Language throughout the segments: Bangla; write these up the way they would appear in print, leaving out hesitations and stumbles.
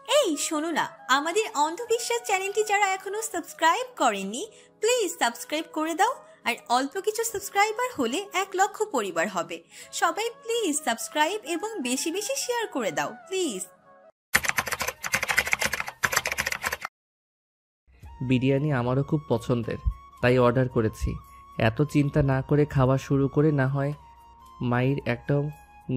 এই শোনো না, আমাদের অন্ধবিশ্বাস চ্যানেলটি যারা এখনো সাবস্ক্রাইব করেননি প্লিজ সাবস্ক্রাইব করে দাও। আর অল্প কিছু সাবস্ক্রাইবার হলে 1,00,000 পরিবার হবে। সবাই প্লিজ সাবস্ক্রাইব এবং বেশি বেশি শেয়ার করে দাও প্লিজ। বিরিয়ানি আমারও খুব পছন্দের, তাই অর্ডার করেছি। এত চিন্তা না করে খাওয়া শুরু করে না হয় মায়ের একটাও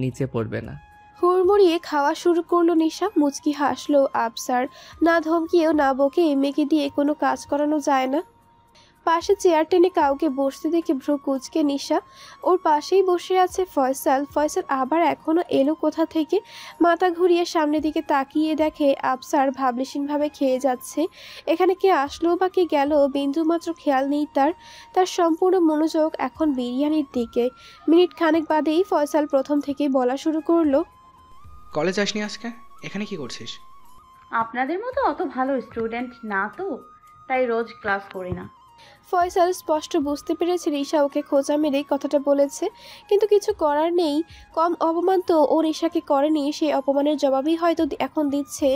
নিচে পড়বে না। হুড়মুড়িয়ে খাওয়া শুরু করলো নিশা। মুচকি হাসলো আফসার। না ধমকিয়েও না বকে মেয়েকে দিয়ে কোনো কাজ করানো যায় না। পাশে চেয়ার টেনে কাউকে বসতে দেখে ভ্রু কুঁচকে নিশা। ওর পাশেই বসে আছে ফয়সাল। ফয়সাল আবার এখনো এলো কোথা থেকে। মাথা ঘুরিয়ে সামনের দিকে তাকিয়ে দেখে আফসার ভাবলেশীনভাবে খেয়ে যাচ্ছে। এখানে কে আসলো বা কে গেল বিন্দুমাত্র খেয়াল নেই তার সম্পূর্ণ মনোযোগ এখন বিরিয়ানির দিকে। মিনিট খানেক বাদেই ফয়সাল প্রথম থেকেই বলা শুরু করলো, কলেজ আসনি আজকে? এখানে কি করছিস? আপনাদের মতো অত ভালো স্টুডেন্ট না তো, তাই রোজ ক্লাস করি না। ফয়সাল স্পষ্ট বুঝতে পেরেছে রিশা ওকে খোঁচা মেরে কথাটা বলেছে, কিন্তু কিছু করার নেই। কম অপমান তো ও রিশাকে করেনি, সেই অপমানের জবাবই হয়তো এখন দিচ্ছে।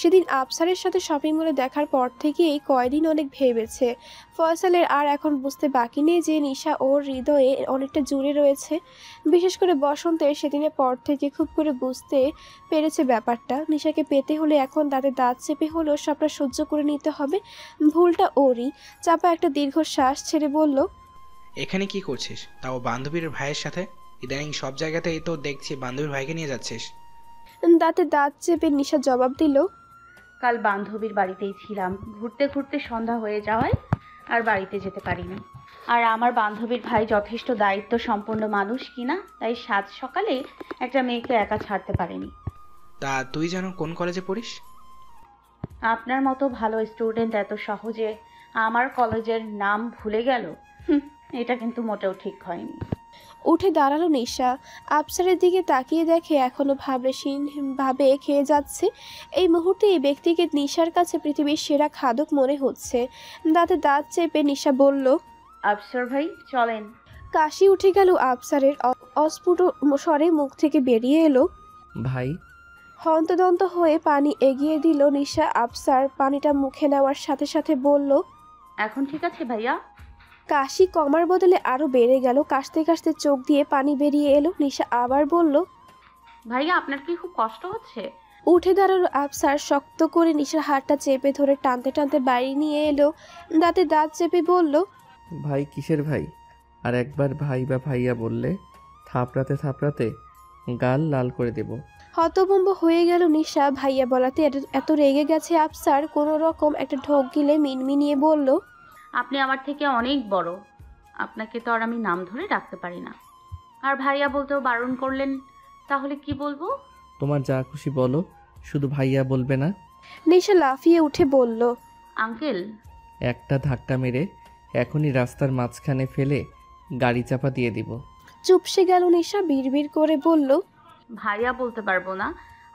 সেদিন আফসারের সাথে শপিং মলে দেখার পর থেকেই কয়দিন অনেক ভেবেছে। ফয়সালের আর এখন বুঝতে বাকি নেই যে নিশা ওর হৃদয়ে অনেকটা জুড়ে রয়েছে। বিশেষ করে বসন্তের সেদিনের পর থেকে খুব করে বুঝতে পেরেছে ব্যাপারটা। নিশাকে পেতে হলে এখন দাঁতে দাঁত চেপে হলেও সবটা সহ্য করে নিতে হবে। ভুলটা ওরই। চাপা একটা দীর্ঘশ্বাস ছেড়ে বলল, এখানে কি করছিস? তাও বান্ধবীর ভাইয়ের সাথে? ইদানিং সব জায়গাতেই তো দেখছি বান্ধবীর ভাইকে নিয়ে যাচ্ছিস। দাঁতে দাঁত চেপে নিশা জবাব দিল, কাল বান্ধবীর বাড়িতেই ছিলাম, ঘুরতে ঘুরতে সন্ধ্যা হয়ে যাওয়ায় আর বাড়িতে যেতে পারিনি। আর আমার বান্ধবীর ভাই যথেষ্ট দায়িত্ব সম্পন্ন মানুষ কিনা, তাই সাত সকালে একটা মেয়েকে একা ছাড়তে পারেনি। তা তুই যেন কোন কলেজে পড়িস? আপনার মতো ভালো স্টুডেন্ট এত সহজে আমার কলেজের নাম ভুলে গেল, এটা কিন্তু মোটেও ঠিক হয়নি। উঠে দাঁড়ালো নিশা। আফসারের দিকে তাকিয়ে দেখে এখনো ভাবলেশীন ভাবে খেয়ে যাচ্ছে। এই মুহূর্তে এই ব্যক্তিকে নিশার কাছে পৃথিবীর সেরা খাদক মনে হচ্ছে। দাঁতে দাঁত চেপে নিশা বলল, আফসার ভাই চলেন। কাশি উঠে গেল আফসারের। অস্ফুট স্বরে মুখ থেকে বেরিয়ে এলো, ভাই। হন্তদন্ত হয়ে পানি এগিয়ে দিল নিশা। আফসার পানিটা মুখে নেওয়ার সাথে সাথে বলল, এখন ঠিক আছে ভাইয়া? কাশি কমার বদলে আরো বেড়ে গেল। কাশতে কাশতে চোখ দিয়ে পানি বেরিয়ে এলো। নিশা আবার বলল, ভাইয়া আপনার কি খুব কষ্ট হচ্ছে? উঠে দাঁড়ালো আফসার। শক্ত করে নিশার হাতটা চেপে ধরে টানতে টানতে বাড়ি নিয়ে এলো। দাঁতে দাঁত চেপে বলল, ভাই কিসের ভাই? আর একবার ভাই বা ভাইয়া বললে থাপড়াতে থাপড়াতে গাল লাল করে দেব। হতভম্ব হয়ে গেল নিশা। ভাইয়া বলাতে এত রেগে গেছে আফসার। কোনো রকম একটা ঢোক গিলে মিনমিনিয়ে বলল, আপনি আমার থেকে অনেক বড়, আপনাকে তো আর আমি নাম ধরে ডাকতে পারি না। আর ভাইয়া বলতেও বারণ করলেন, তাহলে কি বলবো? তোমার যা খুশি বলো, শুধু ভাইয়া বলবে না। নিশা লাফিয়ে উঠে বলল, আঙ্কেল। একটা ধাক্কা মেরে এখনই রাস্তার মাঝখানে ফেলে গাড়ি চাপা দিয়ে দিব। চুপসে গেল নিশা। বিড়বিড় করে বলল, ভাইয়া বলতে পারবো না,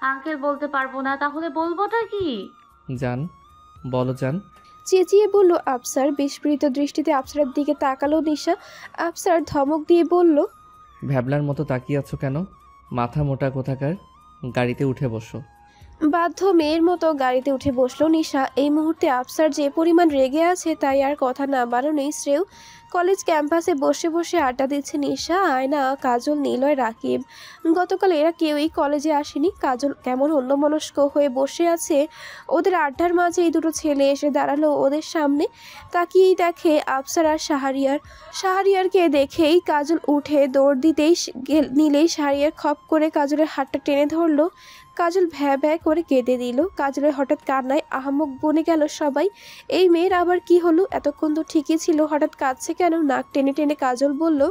আঙ্কেল বলতে পারবো না, তাহলে বলবোটা কি? জান, বলো জান। চেঁচিয়ে বলল আফসার। বিস্ফোরিত দৃষ্টিতে আফসারের দিকে তাকালো নিশা। আফসার ধমক দিয়ে বলল, ভ্যাবলার মতো তাকিয়ে আছো কেন? মাথা মোটা কোথাকার, গাড়িতে উঠে বসো। বাধ্য মেয়ের মতো গাড়িতে উঠে বসলো নিশা। এই মুহূর্তে আফসার যে পরিমাণ রেগে আছে তাই আর কথা না বাড়ানোই শ্রেয়। কলেজ ক্যাম্পাসে বসে বসে আড্ডা দিচ্ছে নিশা, আয়না, কাজল, নিলয়, রাকিব। গতকাল এরা কেউই কলেজে আসেনি। কাজল কেমন অন্যমনস্ক হয়ে বসে আছে। ওদের আড্ডার মাঝে এই দুটো ছেলে এসে দাঁড়ালো ওদের সামনে। তাকিয়েই দেখে আফসার আর শাহরিয়ারকে দেখেই কাজল উঠে দৌড় দিতেই নিলেই শাহরিয়ার খপ করে কাজলের হাতটা টেনে ধরলো। কাজল ভ্যা ভ্যা করে কেঁদে দিল। কাজলের হঠাৎ কান্নায় আহাম্মক বনে গেল সবাই। এই মেয়ের আবার কি হলো? এতক্ষণ তো ঠিকই ছিল, হঠাৎ কাঁদছে কেন? নাক টেনে টেনে কাজল বলল,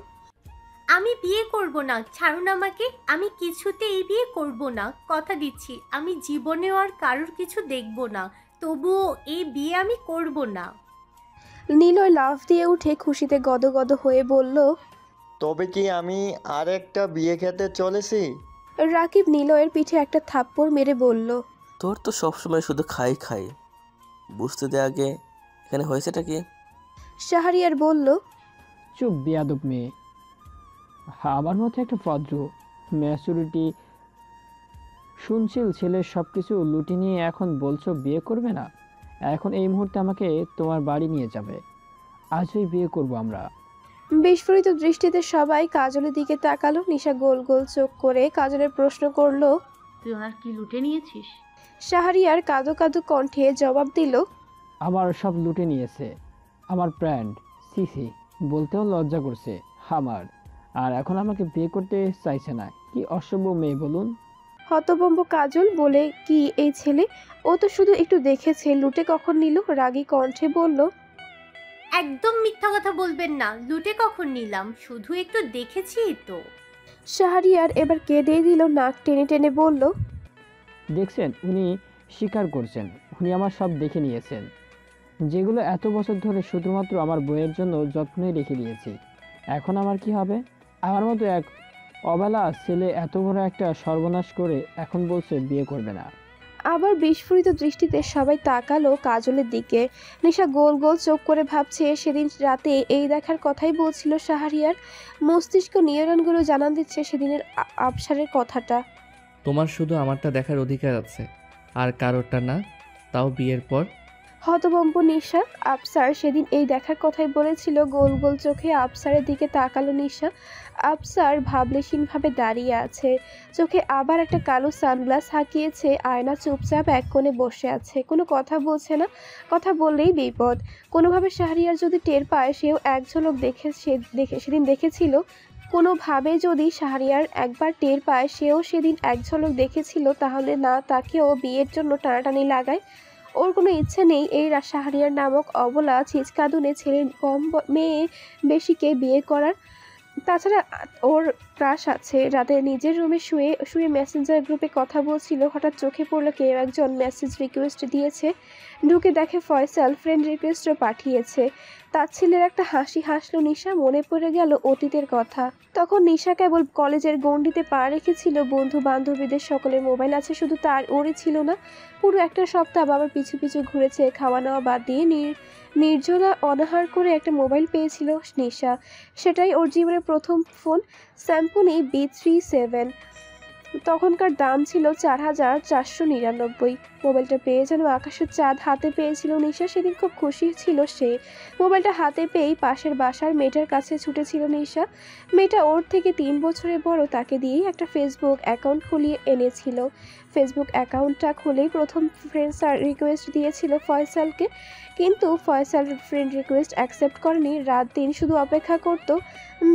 আমি বিয়ে করব না, ছাড়ুন আমাকে। আমি কিছুতেই বিয়ে করব না, কথা দিচ্ছি। আমি জীবনেও আর কারোর কিছু দেখব না, তবুও এই বিয়ে আমি করব না। নিলয় লাফ দিয়ে উঠে খুশিতে গদগদ হয়ে বলল, তবে কি আমি আর একটা বিয়ে খেতে চলেছি? রাকিব নিলয়ের পিঠে একটা থাপ্পড় মেরে বলল, তোর তো সবসময় শুধু খাই খাই, বুঝতে দে আগে এখানে হয়েছেটা কি? শাহরিয়ার বলল, চুপ বেয়াদব মেয়ে। আমার মতো একটা ভদ্র ম্যাচুরিটি শুনছিল ছেলের সব কিছু লুটে নিয়ে এখন বলছো বিয়ে করবে না। এখন এই মুহূর্তে আমাকে তোমার বাড়ি নিয়ে যাবে। আজই বিয়ে করব আমরা। বিস্ফোরিত দৃষ্টিতে সবাই কাজলের দিকে তাকালো। নিশা গোল গোল চোখ করে কাজলের প্রশ্ন করলো। তুই ওনার কি লুটে নিয়েছিস? শাহরিয়ার কাঁদো কাঁদো কণ্ঠে জবাব দিল, আমার সব লুটে নিয়েছে। আমার ব্র্যান্ড সিসি বলতেও লজ্জা করছে আমার। আর এখন আমাকে বিয়ে করতে চাইছে না। কি অসভ্য মেয়ে বলুন। হতভম্ব কাজল বলে, কি এই ছেলে? ও তো শুধু একটু দেখেছে, লুটে কখন নিল? রাগী কণ্ঠে বলল, একদম মিথ্যা কথা বলবেন না, লুটে কখন নিলাম, শুধু একটু দেখেছি তো। শাহরিয়ার এবার কেঁদে দিল, নাক টেনে টেনে বলল, দেখছেন, উনি স্বীকার করছেন উনি আমার সব দেখে নিয়েছেন, যেগুলো এত বছর ধরে শুধুমাত্র আমার বইয়ের জন্য যত্নই রেখে দিয়েছি। এখন আমার কি হবে? আমার মতো এক অবেলা ছেলে এত বড় একটা সর্বনাশ করে এখন বলছে বিয়ে করবে না। আবার বিস্ফোরিত দৃষ্টিতে সবাই তাকালো কাজলের দিকে। নিশা গোল গোল চোখ করে ভাবছে সেদিন রাতে এই দেখার কথাই বলছিল শাহরিয়ার। মস্তিষ্ক নিউরনগুলো জানান দিচ্ছে সেদিনের আবসারের কথাটা। তোমার শুধু আমারটা দেখার অধিকার আছে, আর কারোরটা না, তাও বিয়ের পর। হতবম্ব নিশা। আফসার সেদিন এই দেখার কথাই বলেছিল। গোল গোল চোখে আফসারের দিকে তাকালো নিশা। আফসার ভাবলেশীনভাবে দাঁড়িয়ে আছে, চোখে আবার একটা কালো সানগ্লাস হাঁকিয়েছে। আয়না চুপচাপ এক কোণে বসে আছে, কোনো কথা বলছে না। কথা বললেই বিপদ। কোনোভাবে শাহরিয়ার যদি টের পায় সেও এক ঝলক সেদিন দেখেছিল। কোনোভাবে যদি শাহরিয়ার একবার টের পায় সেও সেদিন এক ঝলক দেখেছিল, তাহলে না তাকেও বিয়ের জন্য টানাটানি লাগায়। ওর কোনো ইচ্ছে নেই এই শাহরিয়ার নামক অবলা ছিচকাদুনে ছেলে মেয়ে বেশিকে বিয়ে করার। তাছাড়া ওর ক্রাশ আছে। রাতে নিজের রুমে শুয়ে শুয়ে মেসেঞ্জার গ্রুপে কথা বলছিল, হঠাৎ চোখে পড়লো কেউ একজন মেসেজ রিকোয়েস্ট দিয়েছে। ঢুকে দেখে ফয়সাল ফ্রেন্ড রিকোয়েস্টও পাঠিয়েছে। তার ছেলের একটা হাসি হাসলো নিশা। মনে পড়ে গেল অতীতের কথা। তখন নিশা কেবল কলেজের গণ্ডিতে পা রেখেছিল, বন্ধু বান্ধবীদের সকলের মোবাইল আছে, শুধু ওরই ছিল না। পুরো একটা সপ্তাহ বাবার পিছু পিছু ঘুরেছে, খাওয়া নাওয়া বাদ দিয়ে নির্জলা অনাহার করে একটা মোবাইল পেয়েছিল নিশা। সেটাই ওর জীবনের প্রথম ফোন, স্যামসুং B37। তখনকার দাম ছিল 4,499। মোবাইলটা পেয়ে যেন আকাশের চাঁদ হাতে পেয়েছিল নিশা। সেদিন খুব খুশি ছিল সে। মোবাইলটা হাতে পেয়েই পাশের বাসার মেয়েটার কাছে ছুটেছিল নিশা। মেয়েটা ওর থেকে 3 বছরের বড়। তাকে দিয়েই একটা ফেসবুক অ্যাকাউন্ট খুলিয়ে এনেছিল। ফেসবুক অ্যাকাউন্টটা খুলেই প্রথম ফ্রেন্ড রিকোয়েস্ট দিয়েছিল ফয়সালকে, কিন্তু ফয়সাল ফ্রেন্ড রিকোয়েস্ট অ্যাকসেপ্ট করেনি। রাত দিন শুধু অপেক্ষা করত,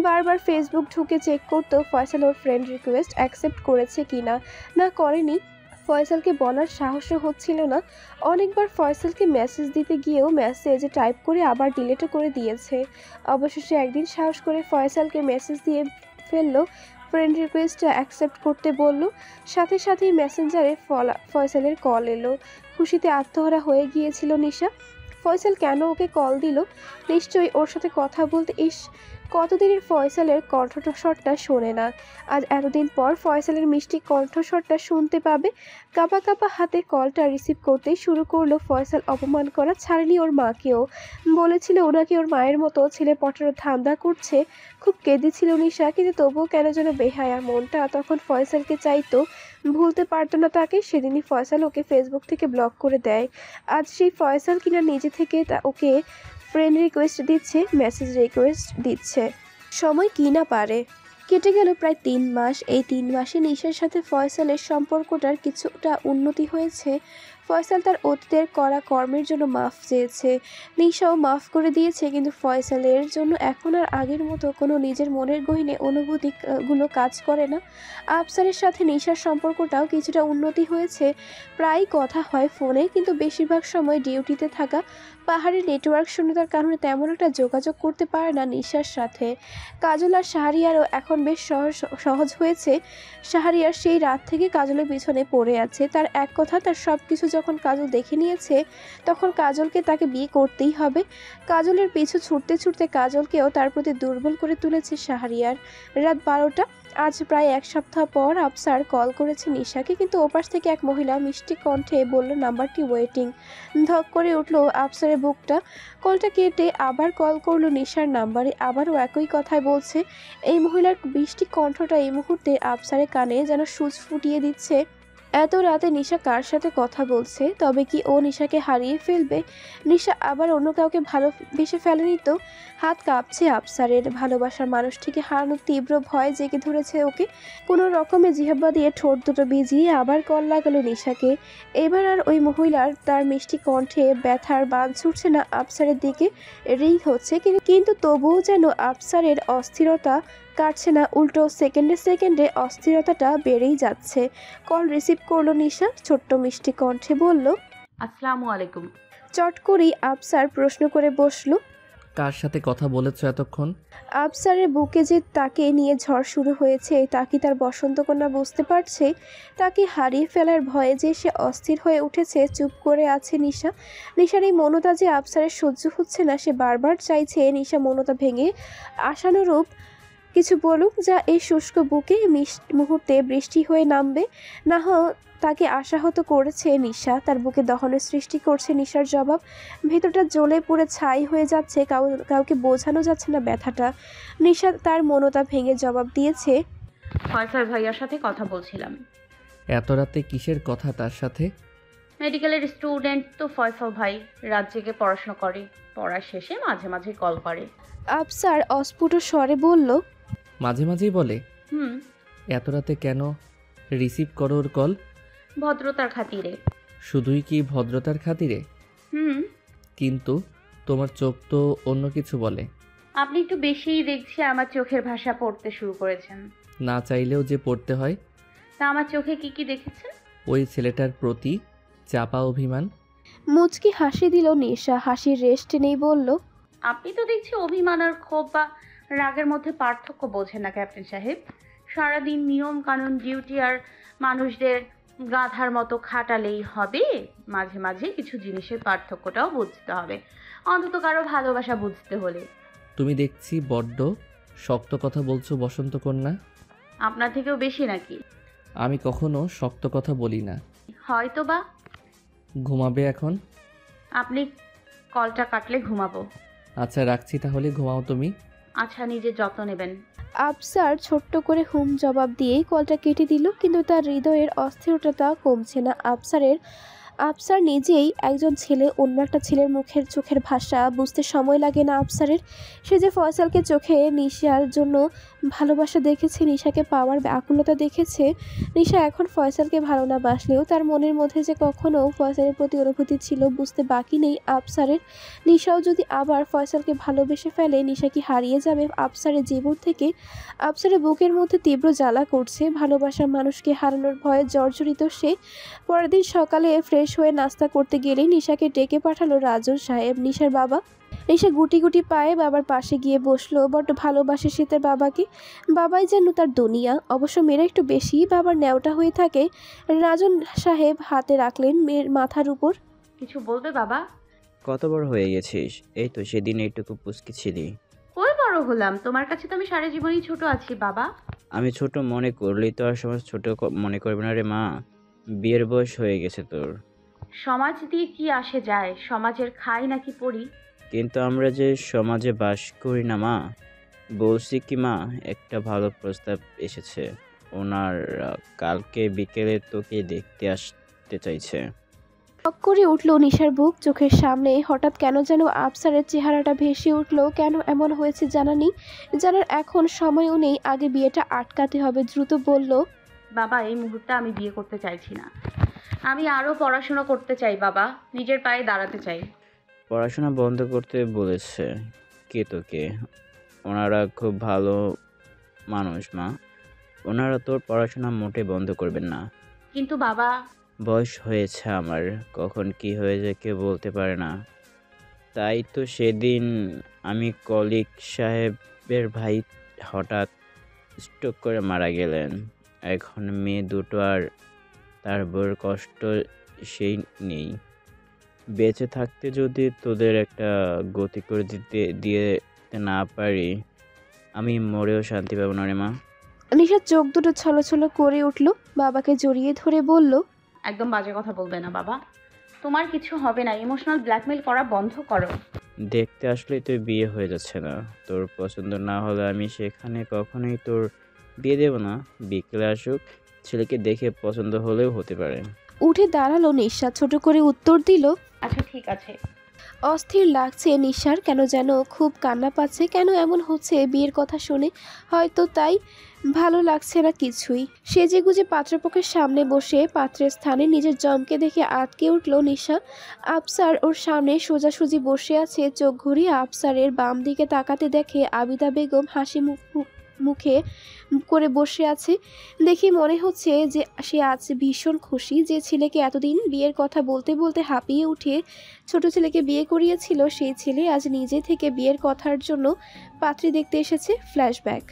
বারবার ফেসবুক ঢুকে চেক করতো ফয়সাল ওর ফ্রেন্ড রিকোয়েস্ট অ্যাকসেপ্ট করেছে কিনা। না করেনি, ফয়সালকে বলার সাহসও হচ্ছিল না। অনেকবার ফয়সালকে মেসেজ দিতে গিয়েও মেসেজ টাইপ করে আবার ডিলিটও করে দিয়েছে। অবশেষে একদিন সাহস করে ফয়সালকে মেসেজ দিয়ে ফেললো, ফ্রেন্ড রিকোয়েস্টটা অ্যাকসেপ্ট করতে বলল। সাথে সাথেই মেসেঞ্জারে ফয়সালের কল এলো। খুশিতে আত্মহারা হয়ে গিয়েছিল নিশা। ফয়সাল কেন ওকে কল দিল? নিশ্চয়ই ওর সাথে কথা বলতে। কতদিনের ফয়সালের কণ্ঠস্বরটা শোনে না, আজ এতদিন পর ফয়সালের মিষ্টি কণ্ঠস্বরটা শুনতে পাবে। কাঁপা কাঁপা হাতে কলটা রিসিভ করতেই শুরু করলো। ফয়সাল অপমান করা ছাড়েনি ওর মাকেও। বলেছিল ওনাকে ওর মায়ের মতো ছেলে পটানোর ধান্দা করছে। খুব কেঁদেছিল নিশা, কিন্তু তবুও কেন যেন বেহায়া মনটা তখন ফয়সালকে চাইতো। ভুলতে পারতো না তাকে। সেদিনই ফয়সাল ওকে ফেসবুক থেকে ব্লক করে দেয়। আজ সেই ফয়সাল কিনা নিজে থেকে ওকে ফ্রেন্ড রিকোয়েস্ট দিচ্ছে, মেসেজ রিকোয়েস্ট দিচ্ছে। সময় কি না পারে। কেটে গেল প্রায় 3 মাস। এই 3 মাসে নিশার সাথে ফয়সালের সম্পর্কটার কিছুটা উন্নতি হয়েছে। ফয়সাল তার অতীতের করা কর্মের জন্য মাফ চেয়েছে, নিশাও মাফ করে দিয়েছে, কিন্তু ফয়সালের জন্য এখন আর আগের মতো কোনো নিজের মনের গহীনে অনুভূতিগুলো কাজ করে না। আফসারের সাথে নিশার সম্পর্কটাও কিছুটা উন্নতি হয়েছে। প্রায় কথা হয় ফোনে, কিন্তু বেশিরভাগ সময় ডিউটিতে থাকা পাহাড়ের নেটওয়ার্ক শূন্যতার কারণে তেমন একটা যোগাযোগ করতে পারে না নিশার সাথে। কাজল আর শাহরিয়ারও এখন বেশ সহজ হয়েছে। শাহরিয়ার সেই রাত থেকে কাজলের পিছনে পড়ে আছে। তার এক কথা, তার সব কিছু যখন কাজল দেখে নিয়েছে, তখন কাজলকে তাকে বিয়ে করতেই হবে। কাজলের পিছু ছুটতে ছুটতে কাজলকেও তার প্রতি দুর্বল করে তুলেছে শাহরিয়ার। রাত 12টা। আজ প্রায় 1 সপ্তাহ পর আফসার কল করেছে নিশাকে, কিন্তু ওপাশ থেকে এক মহিলা মিষ্টি কণ্ঠে বলল নাম্বারটি ওয়েটিং। ধক করে উঠলো আফসারের বুকটা। কলটা কেটে আবার কল করলো নিশার নাম্বারে। আবারও একই কথাই বলছে। এই মহিলার মিষ্টি কণ্ঠটা এই মুহূর্তে আফসারের কানে যেন সুচ ফুটিয়ে দিচ্ছে। এত রাতে নিশা কার সাথে কথা বলছে? তবে কি ও নিশাকে হারিয়ে ফেলবে? নিশা আবার অন্য কাউকে ভালোবেসে ফেলেনি তো? হাত কাঁপছে আফসারের। ভালোবাসার মানুষটিকে হারানোর তীব্র ভয় জেগে ধরেছে ওকে। কোনো রকমে জিহ্বা দিয়ে ঠোঁট দুটো ভিজিয়ে আবার কল লাগালো নিশাকে। এবার আর ওই মহিলার তার মিষ্টি কণ্ঠে ব্যথার বাঁধ ছুটছে না আফসারের দিকে, রিং হচ্ছে, কিন্তু তবুও যেন আফসারের অস্থিরতা কাটছে না, উল্টো সেকেন্ডে সেকেন্ডে অস্থিরতাটা বেড়েই যাচ্ছে। কল রিসিভ করলো নিশা, ছোট্ট মিষ্টি কণ্ঠে বলল, আসসালামু আলাইকুম। চট করেই আফসার প্রশ্ন করে বসলো, কার সাথে কথা বলেছো এতক্ষণ? আফসারের বুকে যে তাকে নিয়ে ঝড় শুরু হয়েছে তা কি তার বসন্তকন্যা বুঝতে পারছে? তাকে হারিয়ে ফেলার ভয়ে যে সে অস্থির হয়ে উঠেছে। চুপ করে আছে নিশা। নিশার এই মনতা যে আফসারের সহ্য হচ্ছে না, সে বারবার চাইছে নিশা মনতা ভেঙে আশানুরূপ কিছু বলুক, যা এই শুষ্ক বুকে মুহূর্তে বৃষ্টি হয়ে নামবে। না তাকে আশাহত করেছে নিশা, তার বুকে দহনের সৃষ্টি করছে নিশার জবাব। ভেতরটা জ্বলে পুড়ে ছাই হয়ে যাচ্ছে, কাউকে বোঝানো যাচ্ছে না ব্যথাটা। নিশা তার মনতা ভেঙে জবাব দিয়েছে, ফয়সাল ভাইয়ার সাথে কথা বলছিলাম। এত রাতে কিসের কথা তার সাথে? মেডিকেলের স্টুডেন্ট তো ফয়সাল ভাই, রাত জেগে পড়াশোনা করে, পড়া শেষে মাঝে মাঝে কল করে। আফসার অস্ফুট স্বরে বলল, মাঝে মাঝেই বলে? হুম। এত রাতে কেন রিসিভ করো ওর কল? ভদ্রতার খাতিরে। শুধুই কি ভদ্রতার খাতিরে? হুম। কিন্তু তোমার চোখ তো অন্য কিছু বলে। আপনি একটু বেশিই দেখছি আমার চোখের ভাষা পড়তে শুরু করেছেন। না চাইলেও যে পড়তে হয়। তা আমার চোখে কি কি দেখেছেন? ওই ছেলেটার প্রতি চাপা অভিমান। মুচকি হাসি দিল নিশা, হাসির রেস্ট নেই, বলল, আপনি তো দেখছি অভিমান আর ক্ষোভ বা রাগের মধ্যে পার্থক্য বোঝেন না ক্যাপ্টেন সাহেব। সারাদিন নিয়ম কানুন ডিউটি আর মানুষদের গাধার মতো খাটালেই হবে? মাঝে মাঝে কিছু জিনিসের পার্থক্যটাও বুঝতে হবে, অন্তত কারো ভালোবাসা বুঝতে হলে। তুমি দেখছি বড্ড শক্ত কথা বলছো বসন্ত কন্যা। আপনার থেকেও বেশি নাকি? আমি কখনো শক্ত কথা বলি না। হয়তো বা। ঘুমাবে এখন? আপনি কলটা কাটলে ঘুমাবো। আচ্ছা রাখছি তাহলে, ঘুমাও তুমি। আচ্ছা, নিজের যত্ন নেবেন। আফসার ছোট্ট করে হুম জবাব দিয়েই কলটা কেটে দিল, কিন্তু তার হৃদয়ের অস্থিরতা কমছে না আফসার নিজেই একজন ছেলে, অন্য একটা ছেলের চোখের ভাষা বুঝতে সময় লাগে না আফসারের। সে যে ফয়সালকে চোখে নিশার জন্য ভালোবাসা দেখেছে, নিশাকে পাওয়ার ব্যাকুলতা দেখেছে। নিশা এখন ফয়সালকে ভালো না বাসলেও তার মনের মধ্যে যে কখনো ফয়সালের প্রতি অনুভূতি ছিল বুঝতে বাকি নেই আফসারের। নিশাও যদি আবার ফয়সালকে ভালোবেসে ফেলে, নিশা কি হারিয়ে যাবে আফসারের জীবন থেকে? আফসারের বুকের মধ্যে তীব্র জ্বালা করছে। ভালোবাসার মানুষকে হারানোর ভয়ে জর্জরিত সে। পরের দিন সকালে ফ্রেশ হয়ে নাস্তা করতে গেলেই নিশাকে ডেকে পাঠালো রাজন সাহেব, নিশার বাবা। নিশা গুটি গুটি পায়ে বাবার পাশে গিয়ে বসলো। বড্ড ভালোবাসে সে তার বাবাকে, বাবাই যেন তার দুনিয়া। অবশ্য মেয়েরা একটু বেশি বাবার ন্যাওটা হয়ে থাকে। রাজন সাহেব হাতে রাখলেন মেয়ের মাথার উপর। কিছু বলবে বাবা? কত বড় হয়ে গেছিস? এই তো সেদিন এইটুকু পুচকি ছিলি। কই বড় হলাম? তোমার কাছে তো আমি সারা জীবনই ছোট আছি বাবা। আমি ছোট মনে করলেই তো আর সমাজ ছোট মনে করবে না রে মা। বিয়ের বয়স হয়ে গেছে তোর। সমাজ দিয়ে কি আসে যায়? সমাজের খাই নাকি পড়ি? কিন্তু আমরা যে সমাজে বাস করি না মা। বলছি কি মা, একটা ভালো প্রস্তাব এসেছে। ওনার কালকে বিকেলে তোকে দেখতে আসতে চাইছে। টক করে উঠল নিশার বুক। চোখের সামনে হঠাৎ কেন যেন আফসারের চেহারাটা ভেসে উঠল। কেন এমন হয়েছে জানা নেই, জানার এখন সময়ও নেই। আগে বিয়েটা আটকাতে হবে। দ্রুত বলল, বাবা এই মুহূর্তে আমি বিয়ে করতে চাইছি না। আমি আরো পড়াশোনা করতে চাই বাবা, নিজের পায়ে দাঁড়াতে চাই। পড়াশোনা বন্ধ করতে বলেছে কে তোকে? ওনারা খুব ভালো মানুষ মা। ওনারা তোর পড়াশোনা মোটে বন্ধ করবেন না। কিন্তু বাবা, বয়স হয়েছে আমার, কখন কি হয়ে যায় কেউ বলতে পারে না। তাই তো সেদিন আমি কলিগ সাহেবের ভাই হঠাৎ স্ট্রোক করে মারা গেলেন। এখন মেয়ে দুটো আর তার বউয়ের কষ্ট সেই নেই। বেঁচে থাকতে যদি তোদের একটা গতি করে দিয়ে না পারি, আমি মরেও শান্তি পাবো না রে মা। নিশার চোখ দুটো ছলছল করে উঠল। বাবাকে জড়িয়ে ধরে বলল, একদম বাজে কথা বলবে না বাবা। তোমার কিছু হবে না। ইমোশনাল ব্ল্যাকমেল করা বন্ধ করো। দেখতে আসলেই তোর বিয়ে হয়ে যাচ্ছে না। তোর পছন্দ না হলে আমি সেখানে কখনোই তোর বিয়ে দেব না। বিকেলে আসুক, ছেলেকে দেখে পছন্দ হলেও হতে পারে। উঠে দাঁড়ালো নিশা, ছোট করে উত্তর দিল। আচ্ছা ঠিক আছে। অস্থির লাগছে নিশার, কেন যেন খুব কান্না পাচ্ছে। কেন এমন হচ্ছে বিয়ের কথা শুনে? হয়তো তাই ভালো লাগছে না কিছুই। সেজেগুজে পাত্রপক্ষের সামনে বসে পাত্রের স্থানে নিজের জমকে দেখে আটকে উঠল নিশা। আফসার ওর সামনে সোজাসুজি বসে আছে। চোখ ঘুরিয়ে আফসারের বাম দিকে তাকাতে দেখে আবিদা বেগম হাসি মুখে করে বসে আছে। দেখে মনে হচ্ছে যে সে আজ ভীষণ খুশি। যে ছেলেকে এতদিন বিয়ের কথা বলতে বলতে হাঁপিয়ে উঠে ছোট ছেলেকে বিয়ে করিয়েছিল, সেই ছেলে আজ নিজে থেকে বিয়ের কথার জন্য পাত্রী দেখতে এসেছে। ফ্ল্যাশব্যাক।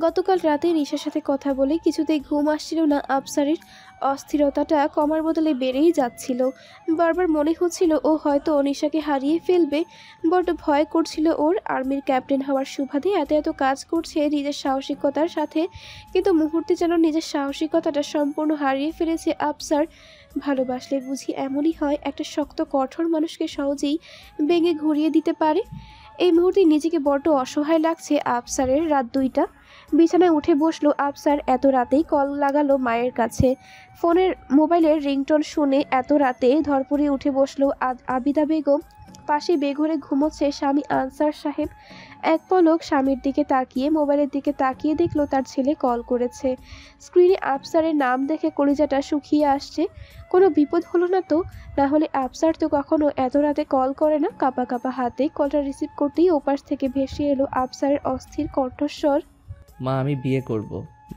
গতকাল রাতে নিশার সাথে কথা বলে কিছুতেই ঘুম আসছিল না আফসারের। অস্থিরতাটা কমার বদলে বেড়েই যাচ্ছিল। বারবার মনে হচ্ছিল ও হয়তো নিশাকে হারিয়ে ফেলবে। বড্ড ভয় করছিল ওর। আর্মির ক্যাপ্টেন হওয়ার সুবাদে এত এত কাজ করছে নিজের সাহসিকতার সাথে, কিন্তু মুহূর্তে যেন নিজের সাহসিকতাটা সম্পূর্ণ হারিয়ে ফেলেছে আফসার। ভালোবাসলে বুঝি এমনই হয়, একটা শক্ত কঠোর মানুষকে সহজেই ভেঙে ঘুরিয়ে দিতে পারে। এই মুহূর্তে নিজেকে বড্ড অসহায় লাগছে আফসারের। রাত 2টা। বিছানায় উঠে বসলো আফসার। এত রাতেই কল লাগালো মায়ের কাছে। মোবাইলের রিংটোন শুনে এত রাতে ধরপড়ে উঠে বসলো আবিদা বেগম। পাশে বেঘরে ঘুমোচ্ছে স্বামী আনসার সাহেব। এক পলক স্বামীর দিকে তাকিয়ে মোবাইলের দিকে তাকিয়ে দেখলো তার ছেলে কল করেছে। স্ক্রিনে আফসারের নাম দেখে কলিজাটা শুকিয়ে আসছে। কোনো বিপদ হলো না তো? না হলে আফসার তো কখনো এত রাতে কল করে না। কাঁপা কাঁপা হাতে কলটা রিসিভ করতেই ওপাশ থেকে ভেসে এলো আফসারের অস্থির কণ্ঠস্বর। মা, আমি বিয়ে করব।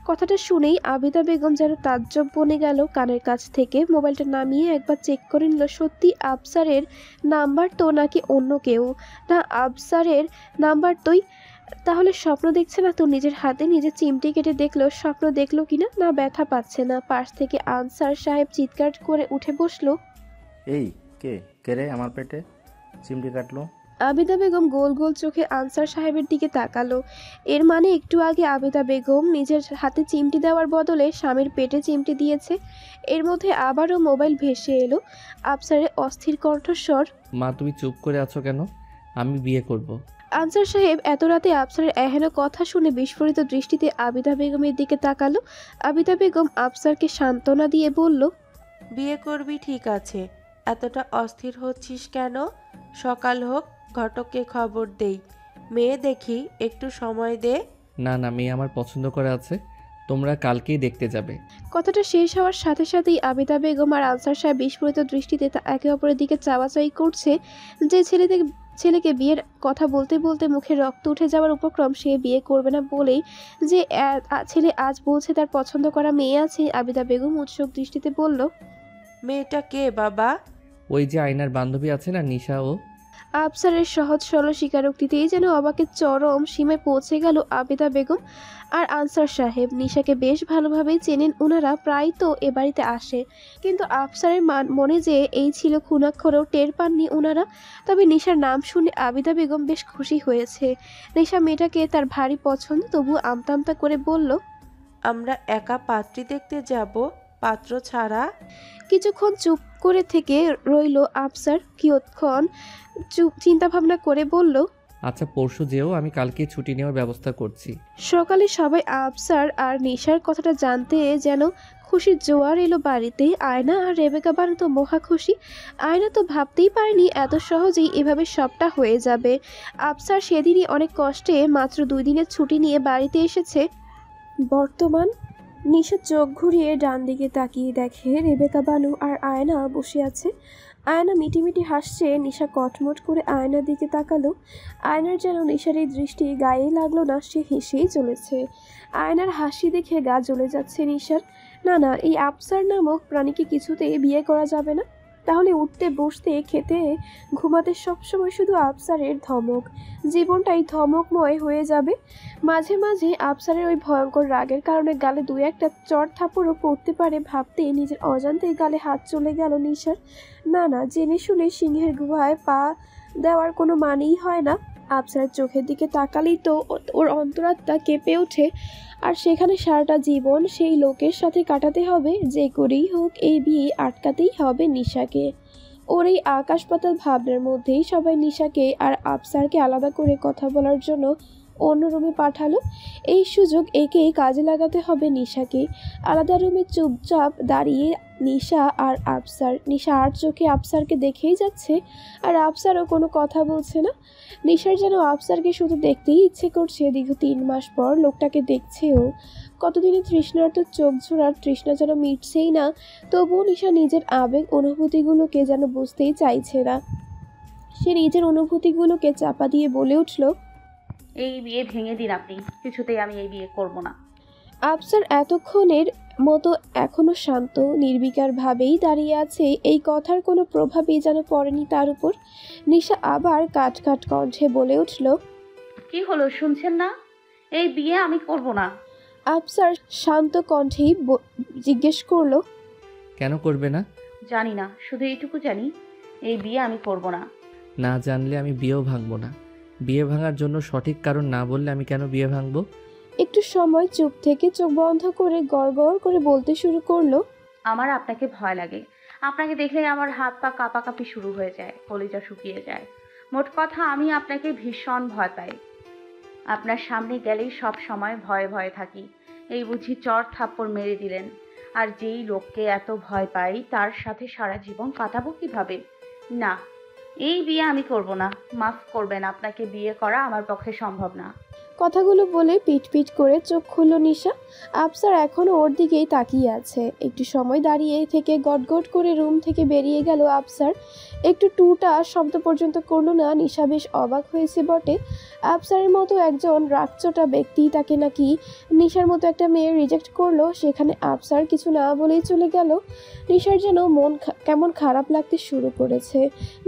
কথাটা শুনেই আবিদা বেগম যেন তাজ্জব বনে গেল। কানের কাছ থেকে মোবাইলটা নামিয়ে একবার চেক করে নিল, সত্যি আফসারের নাম্বার তো নাকি অন্য কেউ? না, আফসারের নাম্বার তোই। তাহলে স্বপ্ন দেখছে না তো? নিজের হাতে নিজের চিমটি কেটে দেখলো স্বপ্ন দেখলো কিনা। না, ব্যথা পাচ্ছে না। পাশ থেকে আনসার সাহেব চিৎকার করে উঠে বসলো। এই কে রে আমার পেটে চিমটি কাটলো? আবিদা বেগম গোল গোল চোখে আনসার সাহেবের দিকে তাকালো। এর মানে একটু আগে আবিদা বেগম নিজের হাতে চিমটি দেওয়ার বদলে স্বামীর পেটে চিমটি দিয়েছে। এর মধ্যে আবারও মোবাইল ভেসে এলো আফসারের অস্থির কণ্ঠস্বর। মা, তুমি চুপ করে আছো কেন? আমি বিয়ে করব। আনসার সাহেব এত রাতে আফসারের এহেন কথা শুনে বিস্ফোরিত দৃষ্টিতে আবিদা বেগমের দিকে তাকালো। আবিদা বেগম আফসারকে সান্ত্বনা দিয়ে বলল, বিয়ে করবি ঠিক আছে, এতটা অস্থির হচ্ছিস কেন? সকাল হোক, ঘটককে খবর দেই। মেয়ে দেখি, একটু সময় দে। না, মেয়ে আমার পছন্দ করা আছে, তোমরা কালকেই দেখতে যাবে। কথাটা শেষ হওয়ার সাথে সাথেই আবিদা বেগম আর আনসার সাহেব বিস্ফোরিত দৃষ্টিতে একে অপরের দিকে চাওয়াচাই করছে। যে ছেলেকে বিয়ের কথা বলতে বলতে মুখে রক্ত উঠে যাওয়ার উপক্রম, সে বিয়ে করবে না বলেই যে ছেলে আজ বলছে তার পছন্দ করা মেয়ে আছে। আবিদা বেগম উৎসুক দৃষ্টিতে বলল, মেয়েটা কে বাবা? ওই যে আয়নার বান্ধবী আছে না, নিশা। ও। আফসারের সহজ সরল স্বীকারোক্তিতেই যেন অবাকের চরম সীমায় পৌঁছে গেল আবিদা বেগম আর আনসার সাহেব। নিশাকে বেশ ভালোভাবেই চেনেন ওনারা, প্রায় তো এ বাড়িতে আসে। কিন্তু আফসারের মনে যে এই ছিল খুনাক্ষরেও টের পাননি ওনারা। তবে নিশার নাম শুনে আবিদা বেগম বেশ খুশি হয়েছে। নিশা মেয়েটাকে তার ভারী পছন্দ, তবু আমতা আমতা করে বলল, আমরা একা পাত্রী দেখতে যাব, পাত্র ছাড়া? কিছুক্ষণ চুপ করে থেকে রইল আফসার। কিয়ৎক্ষণ চিন্তা ভাবনা করে বলল, আচ্ছা, পরশু যেও, আমি কালকে ছুটি নেওয়ার ব্যবস্থা করছি। সকালে সবাই আফসার আর নিশার কথাটা জানতে যেন খুশির জোয়ার এলো বাড়িতে। আয়না আর রেবেকা বানু তো মহা খুশি। আয়না তো ভাবতেই পারেনি এত সহজেই এভাবে সবটা হয়ে যাবে। আফসার সেদিনই অনেক কষ্টে মাত্র 2 দিনের ছুটি নিয়ে বাড়িতে এসেছে। বর্তমান নিশা চোখ ঘুরিয়ে ডান দিকে তাকিয়ে দেখে রেবেকা বানু আর আয়না বসে আছে। আয়না মিটিমিটি হাসছে। নিশা কটমট করে আয়নার দিকে তাকালো। আয়নার যেন নিশার এই দৃষ্টি গায়ে লাগলো না, সে হেসেই চলেছে। আয়নার হাসি দেখে গা জ্বলে যাচ্ছে নিশার। না, এই আফসার নামক প্রাণীকে কিছুতেই বিয়ে করা যাবে না। তাহলে উঠতে বসতে খেতে ঘুমাতে সবসময় শুধু আফসারের ধমক। জীবনটাই ধমকময় হয়ে যাবে। মাঝে মাঝে আফসারের ওই ভয়ঙ্কর রাগের কারণে গালে 2-1টা চড় থাপড়ও পড়তে পারে ভাবতে নিজের অজান্তেই গালে হাত চলে গেল নিশার। না, জেনে শুনে সিংহের গুহায় পা দেওয়ার কোনো মানেই হয় না। আফসারের চোখের দিকে তাকালেই তো ওর অন্তরাত্মা কেঁপে ওঠে। আর সেখানে সারাটা জীবন সেই লোকের সাথে কাটাতে হবে। যে করেই হোক এই বিয়ে আটকাতেই হবে নিশাকে। ওর এই আকাশ পাতাল ভাবনার মধ্যেই সবাই নিশাকে আর আফসারকে আলাদা করে কথা বলার জন্য অন্য রুমে পাঠালো। এই সুযোগ একেই কাজে লাগাতে হবে নিশাকে। আলাদা রুমে চুপচাপ দাঁড়িয়ে নিশা আর চোখে আফসারকে দেখেই যাচ্ছে, আর আফসারও কোনো কথা বলছে না। নিশার যেন আফসারকে শুধু দেখতেই ইচ্ছে করছে। দীর্ঘ 3 মাস পর লোকটাকে দেখছেও। কতদিনে তৃষ্ণার তো চোখ ঝোড়ার তৃষ্ণা যেন মিটছেই না। তবুও নিশা নিজের আবেগ অনুভূতিগুলোকে যেন বুঝতেই চাইছে না। সে নিজের অনুভূতিগুলোকে চাপা দিয়ে বলে উঠল, এই বিয়ে ভেঙে দিন আপনি, কিছুতেই আমি এই বিয়ে করব না। আফসার এতক্ষণের মতো এখনো শান্ত নির্বিকার ভাবেই দাঁড়িয়ে আছে। এই কথার কোনো প্রভাবই যেন পড়েনি তার উপর। নিশা আবার কাট কাট কণ্ঠে বলে উঠল, কি হলো শুনছেন না? এই বিয়ে আমি করব না। আফসার শান্ত কণ্ঠেই জিজ্ঞেস করলো, কেন করবে না? জানি না, শুধু এইটুকু জানি এই বিয়ে আমি করব না। না জানলে আমি বিয়েও ভাঙবো না। বিয়ে ভাঙার জন্য সঠিক কারণ না বললে আমি কেন বিয়ে ভাঙবো? একটু সময় চুপ থেকে চোখ বন্ধ করে গড়গড় করে বলতে শুরু করলো, আমার আপনাকে ভয় লাগে। আপনাকে দেখলে আমার হাত পা কাঁপাকাঁপি শুরু হয়ে যায়, কলিজা শুকিয়ে যায়। মোট কথা আমি আপনাকে ভীষণ ভয় পাই। আপনার সামনে গেলেই সব সময় ভয়ে ভয়ে থাকি। এই বুঝি চর থাপ্পড় মেরে দিলেন। আর যেই লোককে এত ভয় পাই তার সাথে সারা জীবন কাটাবো কিভাবে? না, এই বিয়ে আমি করব না। মাফ করবেন, আপনাকে বিয়ে করা আমার পক্ষে সম্ভব না। কথাগুলো বলে পিট পিট করে চোখ খুলল নিশা। আফসার এখনো ওর দিকেই তাকিয়ে আছে। একটু সময় দাঁড়িয়ে থেকে গটগট করে রুম থেকে বেরিয়ে গেল আফসার। একটু টুটা শব্দ পর্যন্ত করলো না। নিশা বেশ অবাক হয়েছে বটে। আফসারের মতো একজন রাগচোটা ব্যক্তি তাকে নাকি নিশার মতো একটা মেয়ে রিজেক্ট করলো, সেখানে আফসার কিছু না বলেই চলে গেল। নিশার যেন মন কেমন খারাপ লাগতে শুরু করেছে।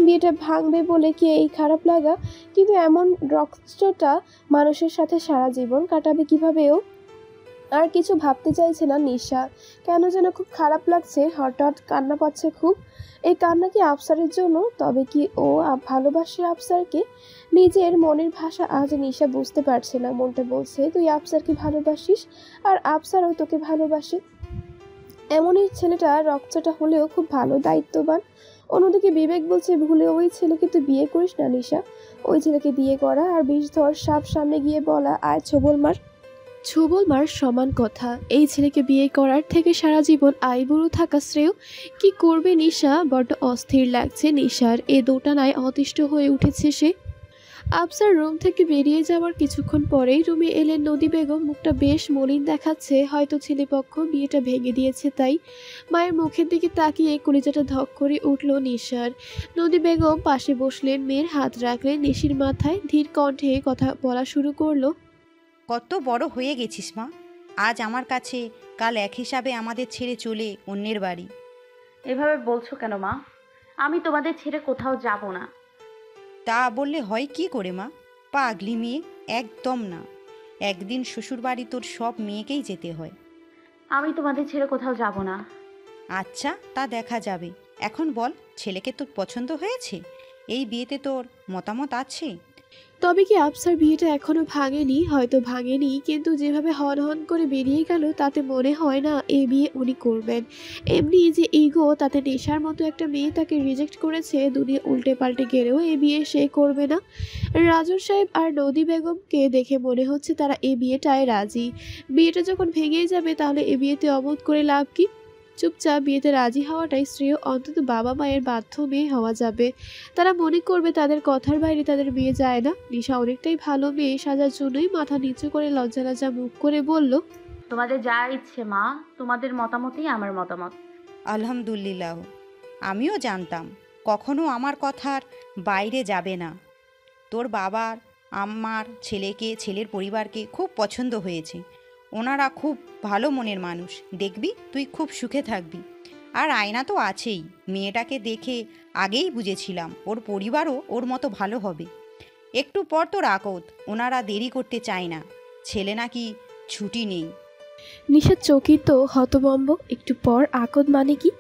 বিয়েটা ভাঙবে বলে কি এই খারাপ লাগা? কিন্তু এমন রক্তটা মানুষের সাথে সারা জীবন কাটাবে কিভাবেও? আর কিছু ভাবতে চাইছে না নিশা। কেন যেন খুব খারাপ লাগছে, হঠাৎ কান্না পাচ্ছে খুব। এই কান্না কি আফসারের জন্য? তবে কি ও ভালোবাসে আফসারকে? নিজের মনের ভাষা আজ নিশা বুঝতে পারছে না। মনটা বলছে তুই আফসারকে ভালোবাসিস, আর আফসারও তোকে ভালোবাসে। এমনই ছেলেটা রক্তটা হলেও খুব ভালো, দায়িত্ববান। অন্যদিকে বিবেক বলছে ভুলে ওই ছেলেকে তুই বিয়ে করিস না নিশা। ওই ছেলেকে বিয়ে করা আর বিষধর সাপ সামনে গিয়ে বলা আয় ছোবল মার সমান কথা। এই ছেলেকে বিয়ে করার থেকে সারা জীবন আইবুড়ো থাকা শ্রেয়। কি করবে নিশা? বড্ড অস্থির লাগছে নিশার। এ দোটানায় অতিষ্ঠ হয়ে উঠেছে সে। আফসার রুম থেকে বেরিয়ে যাওয়ার কিছুক্ষণ পরেই রুমে এলেন নদী বেগম। মুখটা বেশ মলিন দেখাচ্ছে, হয়তো ছেলেপক্ষ বিয়েটা ভেঙে দিয়েছে তাই। মায়ের মুখের দিকে তাকিয়ে কলিজাটা ধক করে উঠল নিশার। নদী বেগম পাশে বসলেন, মেয়ের হাত রাখলেন নিশির মাথায়, ধীর কণ্ঠে কথা বলা শুরু করলো। কত বড় হয়ে গেছিস মা, আজ আমার কাছে, কাল এক হিসাবে আমাদের ছেড়ে চলে অন্যের বাড়ি। এভাবে বলছো কেন মা? আমি তোমাদের ছেড়ে কোথাও যাব না। তা বললে হয় কি করে মা? পাগলি মেয়ে, একদম না। একদিন শ্বশুর বাড়ি তোর সব মেয়েকেই যেতে হয়। আমি তোমাদের ছেড়ে কোথাও যাব না। আচ্ছা, তা দেখা যাবে। এখন বল, ছেলেকে তোর পছন্দ হয়েছে? এই বিয়েতে তোর মতামত আছে? তবে কি আফসার বিয়েটা এখনো ভাঙেনি? হয়তো ভাঙেনি, কিন্তু যেভাবে হন হন করে বেরিয়ে গেল তাতে মনে হয় না এই বিয়ে উনি করবেন। এমনি যে ইগো, তাতে নেশার মতো একটা মেয়ে তাকে রিজেক্ট করেছে, দুনিয়া উল্টে পাল্টে গেলেও এই বিয়ে সে করবে না। রাজুর সাহেব আর নদী বেগমকে দেখে মনে হচ্ছে তারা এই বিয়েটায় রাজি। বিয়েটা যখন ভেঙেই যাবে তাহলে এই বিয়েতে অমত করে লাভ কি? চুপচাপ বিয়েতে রাজি হওয়াটাই শ্রেয়। অন্তত বাবা মায়ের বাধ্য মেয়ে হওয়া যাবে। তারা মনে করবে তাদের কথার বাইরে তাদের বিয়ে যায় না। নিশা অনেকটাই ভালো মেয়ে সাজার জন্যই মাথা নিচু করে লজ্জা লজ্জা মুখ করে বলল, তোমাদের যা ইচ্ছে মা, তোমাদের মতামতই আমার মতামত। আলহামদুলিল্লাহ, আমিও জানতাম কখনো আমার কথার বাইরে যাবে না। তোর বাবার আমার ছেলেকে, ছেলের পরিবারকে খুব পছন্দ হয়েছে। ওনারা খুব ভালো মনের মানুষ। দেখবি তুই খুব সুখে থাকবি। আর আয়না তো আছেই, মেয়েটাকে দেখে আগেই বুঝেছিলাম ওর পরিবারও ওর মতো ভালো হবে। একটু পর তো রাকত, ওনারা দেরি করতে চায় না। ছেলে নাকি ছুটি নেই, নিশা চকিত হতবম্ব। একটু পর আকদ মানে কি?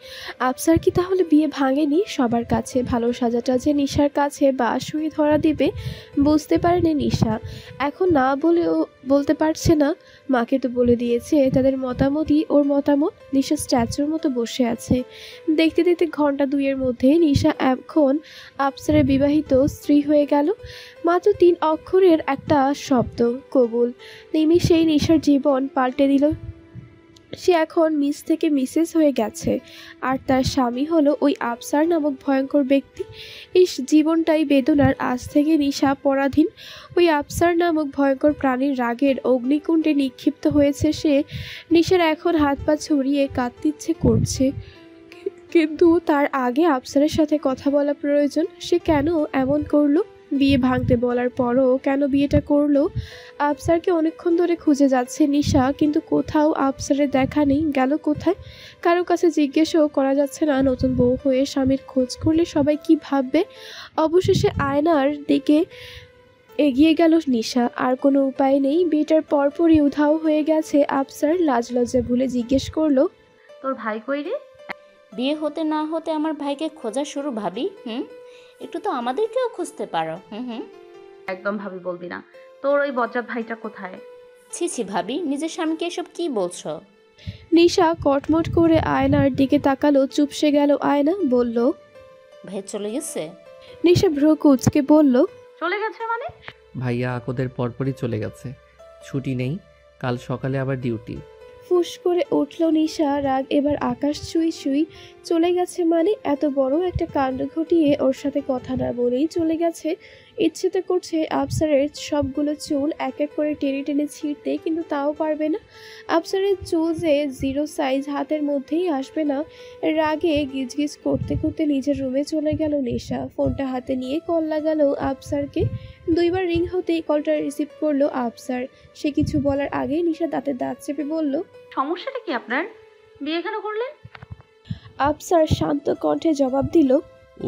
আফসার কি তাহলে বিয়ে ভাঙেনি? সবার কাছে ভালো সাজাটা যে নিশার কাছে বাঁশ হয়ে ধরা দিবে বুঝতে পারেনি নিশা। এখন না বলেও বলতে পারছে না। মাকে তো বলে দিয়েছে তাদের মতামতই ওর মতামত। নিশা স্ট্যাচুর মতো বসে আছে। দেখতে দেখতে ঘন্টা দুইয়ের মধ্যে নিশা এখন আফসারের বিবাহিত স্ত্রী হয়ে গেল। মাত্র 3 অক্ষরের একটা শব্দ, কবুল। নিমিষেই নিশার জীবন পাল্টে দিল। সে এখন মিস থেকে মিসেস হয়ে গেছে, আর তার স্বামী হলো ওই আফসার নামক ভয়ঙ্কর ব্যক্তি। এই জীবনটাই বেদনার। আজ থেকে নিশা পরাধীন। ওই আফসার নামক ভয়ঙ্কর প্রাণীর রাগের অগ্নিকুণ্ডে নিক্ষিপ্ত হয়েছে সে। নিশার এখন হাত পা ছড়িয়ে কাঁদতে ইচ্ছে করছে, কিন্তু তার আগে আফসারের সাথে কথা বলা প্রয়োজন। সে কেন এমন করলো? বিয়ে ভাঙতে বলার পরও কেন বিয়েটা করলো? আফসারকে অনেকক্ষণ ধরে খুঁজে যাচ্ছে নিশা, কিন্তু কোথাও আফসারের দেখা নেই। গেল কোথায়? কারো কাছে জিজ্ঞেসও করা যাচ্ছে না। নতুন বউ হয়ে স্বামীর খোঁজ করলে সবাই কি ভাববে? অবশেষে আয়নার দিকে এগিয়ে গেল নিশা। আর কোনো উপায় নেই। বিয়েটার পরপরই উধাও হয়ে গেছে আফসার। লাজ লজ্জা ভুলে জিজ্ঞেস করলো, তোর ভাই কই রে? বিয়ে হতে না হতে আমার ভাইকে খোঁজা শুরু ভাবি। একটু তো আমাদেরকেও খুঁজতে পারো। একদম ভাবি বলবি না। তোর ওই বজ্জাত ভাইটা কোথায়? ছি ছি ভাবি, নিজের স্বামীকে এসব কি বলছো? নিশা কটমট করে আয়নার দিকে তাকালো। চুপসে গেল আয়না। বলল, ভাই চলে গেছে? নিশা ভ্রু কুঁচকে বলল, চলে গেছে মানে? ভাইয়া আকদের পরপরই চলে গেছে, ছুটি নেই, কাল সকালে আবার ডিউটি। ফুস করে উঠল নিশা। রাগ এবার আকাশ ছুঁই ছুঁই। চলে গেছে মানে? এত বড় একটা কাণ্ড ঘটিয়ে ওর সাথে কথা না বলেই চলে গেছে। ইচ্ছে করছে আফসারের সবগুলো চুল এক এক করে টেনে টেনে ছিঁড়তে, কিন্তু তাও পারবে না। আফসারের চুল যে 0 সাইজ, হাতের মধ্যেই আসবে না। রাগে গিজগিজ করতে করতে নিজের রুমে চলে গেল নিশা। ফোনটা হাতে নিয়ে কল লাগালো আফসারকে। 2 বার রিং হতেই কলটা রিসিভ করলো আফসার। সে কিছু বলার আগে নিশা দাঁতে দাঁত চেপে বলল, সমস্যাটা কি আপনার? বিয়ে কেন করলেন? আফসার শান্ত কণ্ঠে জবাব দিল,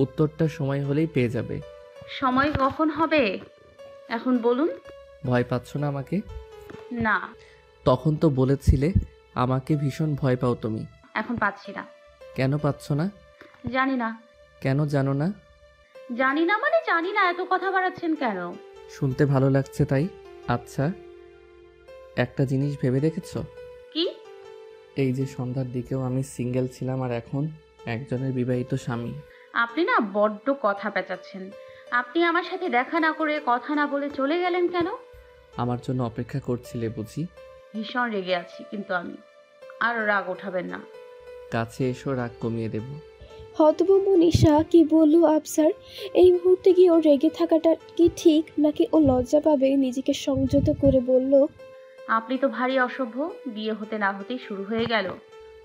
উত্তরটা সময় হলেই পেয়ে যাবে। সময় কখন হবে এখন বলুন। ভয় পাচ্ছ না আমাকে? না। তখন তো বলেছিলে আমাকে ভীষণ ভয় পাও তুমি। এখন পাচ্ছি না। কেন পাচ্ছ না? জানি না। কেন জানো না? জানি না মানে জানি না। এত কথা বাড়াচ্ছেন কেন? শুনতে ভালো লাগছে তাই। আচ্ছা, একটা জিনিস ভেবে দেখেছো? কি? এই যে সন্ধ্যার দিকেও আমি সিঙ্গেল ছিলাম, আর এখন একজনের বিবাহিত স্বামী। আপনি না বড্ড কথা পেঁচাচ্ছেন। আপনি আমার সাথে দেখা না করে, কথা না বলে চলে গেলেন কেন? আমার জন্য অপেক্ষা করছিলে বুঝি? ভীষণ রেগে আছি, কিন্তু আমি আর রাগ ওঠাবেন না। কাছে এসো, রাগ কমিয়ে দেব। হতভম্ব নিশা। কি বলল আফসার? এই মুহূর্তে কি ওর রেগে থাকাটা কি ঠিক, নাকি ও লজ্জা পাবে? নিজেকে সংযত করে বলল, আপনি তো ভারী অসভ্য। বিয়ে হতে না হতেই শুরু হয়ে গেল।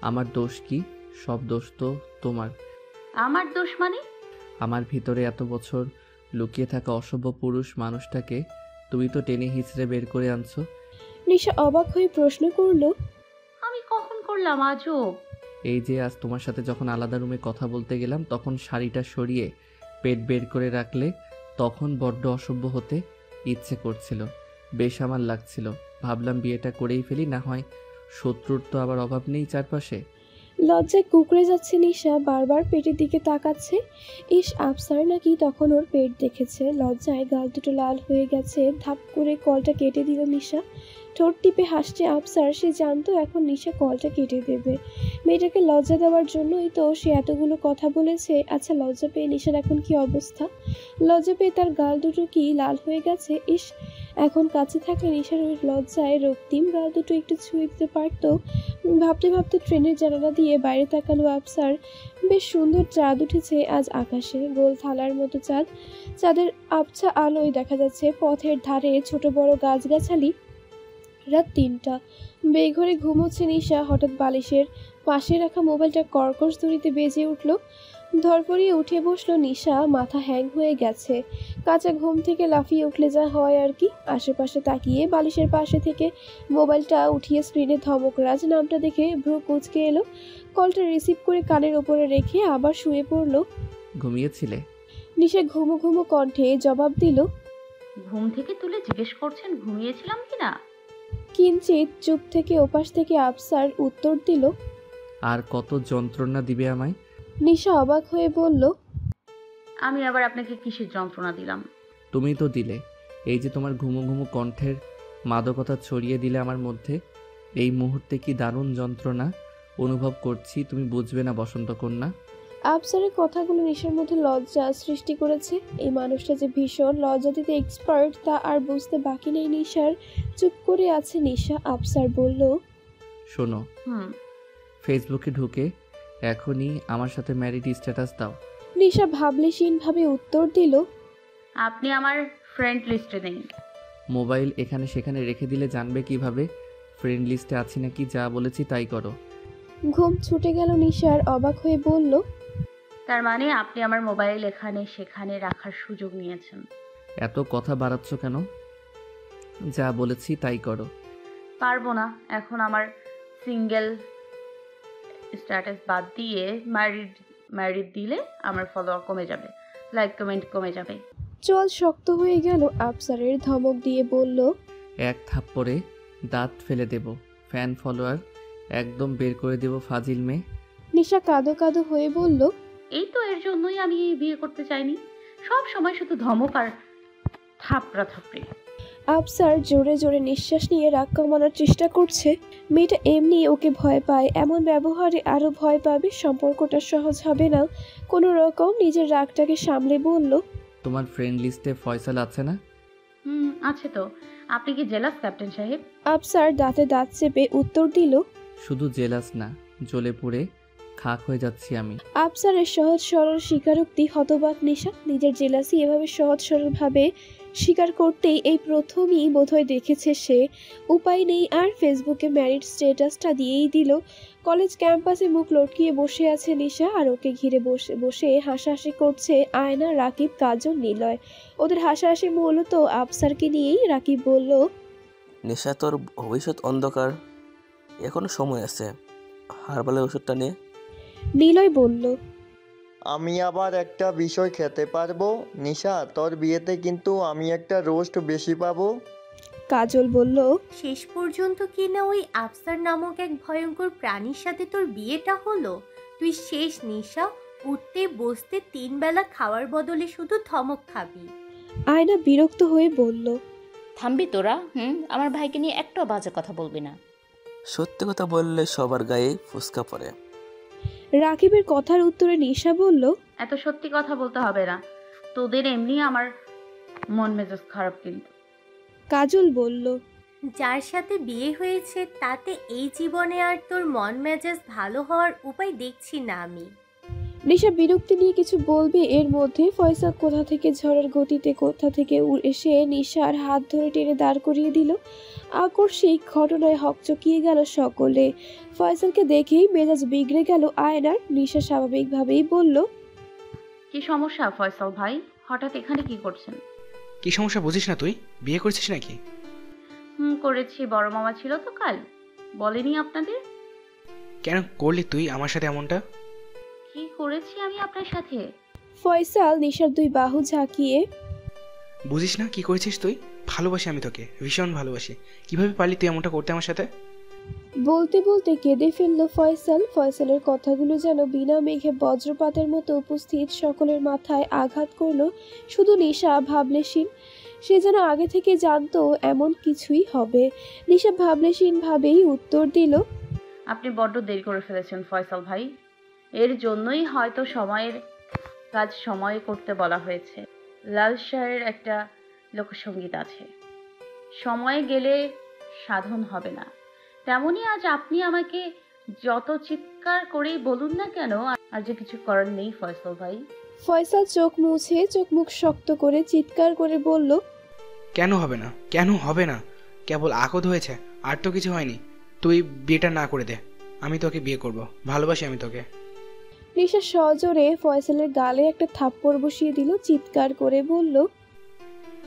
আমার দোষ কি? সব দোষ তো তোমার। আমার দোষ মানে? আমার ভিতরে এত বছর লুকিয়ে থাকা অসভ্য পুরুষ মানুষটাকে তুমি তো টেনে হিচড়ে বের করে আনছো। নিশা অবাক হয়ে প্রশ্ন করল, আমি কখন করলাম? আজব। এই যে আজ তোমার সাথে যখন আলাদা রুমে কথা বলতে গেলাম, তখন শাড়িটা সরিয়ে পেট বের করে রাখলে, তখন বড্ড অসভ্য হতে ইচ্ছে করছিল। বেশ আমার লাগছিল। ভাবলাম বিয়েটা করেই ফেলি, না হয় শত্রুর তো আবার অভাব নেই চারপাশে। লজ্জায় কুঁকড়ে যাচ্ছে নিশা। বারবার পেটের দিকে তাকাচ্ছে। ইস, আফসার নাকি তখন ওর পেট দেখেছে। লজ্জায় গাল দুটো লাল হয়ে গেছে। ধাপ করে কলটা কেটে দিল নিশা। ঠোঁট টিপে হাসছে আফসার। সে জানতো এখন নিশা কলটা কেটে দেবে। মেয়েটাকে লজ্জা দেওয়ার জন্যই তো সে এতগুলো কথা বলেছে। আচ্ছা, লজ্জা পেয়ে নিশার এখন কি অবস্থা? লজ্জা পেয়ে তার গাল দুটো কি লাল হয়ে গেছে? ইস, এখন কাছে থাকলে নিশার ওই লজ্জায় রক্তিম গাল দুটো একটু ছুঁয়ে দিতে পারত। ভাবতে ভাবতে ট্রেনের জানালা দিয়ে বাইরে তাকালো আফসার। বেশ সুন্দর চাঁদ উঠেছে আজ আকাশে, গোল থালার মতো চাঁদ। চাঁদের আবছা আলোয় দেখা যাচ্ছে পথের ধারে ছোট বড় গাছগাছালি। রাত 3টা। বেঘরে ঘুমোচ্ছে নিশা। হঠাৎ বালিশের পাশে রাখা মোবাইলটা কর্কশ দড়িতে বেজে উঠল। ধরপড়িয়ে উঠে বসলো নিশা। মাথা হ্যাং হয়ে গেছে। কাঁচা ঘুম থেকে লাফিয়ে উঠলে যা হয় আর কি। আশেপাশে তাকিয়ে বালিশের পাশে থেকে মোবাইলটা উঠিয়ে স্ক্রিনে ধমকরাজ নামটা দেখে ভ্রু কুঁচকে এলো। কলটা রিসিভ করে কানের ওপরে রেখে আবার শুয়ে পড়লো। ঘুমিয়েছিলে? নিশা ঘুমো ঘুমো কণ্ঠে জবাব দিল, ঘুম থেকে তুলে জিজ্ঞেস করছেন ঘুমিয়েছিলাম কিনা? কিঞ্চিত চুপ থেকে ওপাশ থেকে আফসার উত্তর দিল। আর কত যন্ত্রণা দিবে আমায়? নিশা অবাক হয়ে বলল, আমি আবার আপনাকে কিসের যন্ত্রণা দিলাম? তুমি তো দিলে। এই যে তোমার ঘুমু ঘুমু কণ্ঠের মাদকতা ছড়িয়ে দিলে আমার মধ্যে। এই মুহূর্তে কি দারুণ যন্ত্রণা অনুভব করছি, তুমি বুঝবে না বসন্ত কন্যা। আফসারের কথাগুলো নিশার মধ্যে লজ্জা সৃষ্টি করেছে। এই মানুষটা যে ভীষণ লজ্জা দিতে এক্সপার্ট তা আর বুঝতে বাকি নেই নিশার। চুপ করে আছে নিশা। আফসার বলল, শোনো, ফেসবুকে ঢুকে এখনই আমার সাথে ম্যারিড স্ট্যাটাস দাও। নিশা ভাবলেশীনভাবে উত্তর দিল, আপনি আমার ফ্রেন্ড লিস্টে নেই। মোবাইল এখানে সেখানে রেখে দিলে জানবে কিভাবে ফ্রেন্ড লিস্টে আছি নাকি? যা বলেছি তাই করো। ঘুম ছুটে গেল নিশার। অবাক হয়ে বলল, তার মানে আপনি আমার মোবাইল এখানে সেখানে রাখার সুযোগ নিয়েছেন? এত কথা বাড়াচ্ছ কেন? যা বলেছি তাই করো। পারবো না। এখন আমার সিঙ্গেল স্ট্যাটাস বাদ দিয়ে ম্যারিড দিলে আমার ফলোয়ার কমে যাবে, লাইক কমেন্ট কমে যাবে। চল শক্ত হয়ে গেল। আফসারের ধমক দিয়ে বলল, এক থাপ্পড়ে দাঁত ফেলে দেব। ফ্যান ফলোয়ার একদম বের করে দেব ফাজিল মেয়ে। নিশা কাঁদো কাঁদো হয়ে বলল, এই তো এর জন্যই আমি বিয়ে করতে চাইনি। সব সময় শুধু ধমক আর থাপড়া থাপড়ি। আফসার জোরে জোরে নিঃশ্বাস নিয়ে রাগ কমানোর চেষ্টা করছে। মেয়েটা এমনি ওকে ভয় পায়, এমন ব্যবহারে আরো ভয় পাবে। সম্পর্কটা সহজ হবে না। কোনো রকম নিজের রাগটাকে সামলে বলল, তোমার ফ্রেন্ড লিস্টে ফয়সাল আছে না? আছে তো। আপনি কি জেলাস ক্যাপ্টেন সাহেব? আফসার দাঁতে দাঁত চেপে উত্তর দিল, শুধু জেলাস না, জ্বলে পুড়ে খাক হয়ে যাচ্ছি আমি। আফসারের সহজ সরল স্বীকারোক্তি হতবাক নিশা। নিজের জেলাসি এভাবে সহজ সরলভাবে স্বীকার করতেই এই প্রথমই বোধহয় দেখেছে সে। উপায় নেই আর, ফেসবুকে ম্যারিড স্ট্যাটাসটা দিয়েই দিল। কলেজ ক্যাম্পাসে মুখ লটকিয়ে বসে আছে নিশা, আর ওকে ঘিরে বসে বসে হাসাহাসি করছে আয়না, রাকিব, কাজল, নিলয়। ওদের হাসাহাসি মূলত আফসারকে নিয়েই। রাকিব বলল, নেশা তোর ভবিষ্যৎ অন্ধকার, এখনো সময় আছে, হারবালের ওষুধটা নে। নিলয় বলল, আমি আবার একটা বিষয় খেতে পারবো? নিশা, তোর বিয়েতে কিন্তু আমি একটা রোস্ট বেশি পাবো। কাজল বলল, শেষ পর্যন্ত কি না ওই আফসার নামক এক ভয়ঙ্কর প্রাণীর সাথে তোর বিয়েটা হলো? তুই শেষ নিশা। উঠতে বসতে 3 বেলা খাওয়ার বদলে শুধু ধমক খাবি। আয়না বিরক্ত হয়ে বলল, থামবি তোরা? আমার ভাইকে নিয়ে একটা বাজে কথা বলবি না। সত্যি কথা বললে সবার গায়ে ফুসকা পড়ে। রাকিবের কথার উত্তরে নিশা বলল, এত সত্যি কথা বলতে হবে না, তোদের এমনি আমার মন মেজাজ খারাপ। কিন্তু কাজল বলল, যার সাথে বিয়ে হয়েছে তাতে এই জীবনে আর তোর মন মেজাজ ভালো হওয়ার উপায় দেখছি না আমি। নিশা বিরক্তি নিয়ে কিছু বলবে, এর মধ্যে ফয়সাল কোথা থেকে ঝড়ের গতিতে কোথা থেকে এসে নিশার হাত ধরে টেনে দাঁড় করিয়ে দিল। আকস্মিক ঘটনায় হকচকিয়ে গেল সকলে। ফয়সালকে দেখেই মেজাজ বিগড়ে গেল আয়নার। নিশা স্বাভাবিকভাবেই বলল, কি সমস্যা ফয়সাল ভাই? হঠাৎ এখানে কি করছেন? কি সমস্যা বুঝিস না তুই? বিয়ে করছিস নাকি? করেছি। বড় মামা ছিল তো কাল, বলেনি আপনাদের? কেন করলি তুই আমার সাথে এমনটা? কি করেছি আমি আপনার সাথে? ফয়সাল নিশার 2 বাহু ঝাঁকিয়ে, বুঝিস না কি করেছিস তুই? ভালোবাসি আমি তোকে, ভীষণ ভালোবাসি। কিভাবে পারলি তুই এমনটা করতে আমার সাথে? বলতে বলতে কেঁদে ফেলল ফয়সাল। ফয়সালের কথাগুলো যেন বিনা মেঘে বজ্রপাতের মতো উপস্থিত সকলের মাথায় আঘাত করল। শুধু নিশা ভাবলেশীন। সে যেন আগে থেকে জানতো এমন কিছুই হবে। নিশা ভাবলেশীন ভাবেই উত্তর দিল, আপনি বড্ড দেরি করে ফেলেছেন ফয়সাল ভাই। এর জন্যই হয়তো সময়ের কাজ সময়ে করতে বলা হয়েছে। লাল শাহের একটা লোকসঙ্গীত আছে, সময় গেলে সাধন হবে না। তেমনি আজ আপনি আমাকে যত চিৎকার করেই বলুন না কেন, আর যে কিছু করার নেই ফয়সাল ভাই। ফয়সাল চোখ মুছে চোখ মুখ শক্ত করে চিৎকার করে বলল, কেন হবে না? কেন হবে না? কেবল আকদ হয়েছে, আর তো কিছু হয়নি। তুই বিয়েটা না করে দে, আমি তোকে বিয়ে করব, ভালোবাসি আমি তোকে। নিশা সজোরে ফয়সালের গালে একটা থাপ্পড় বসিয়ে দিল। চিৎকার করে বলল,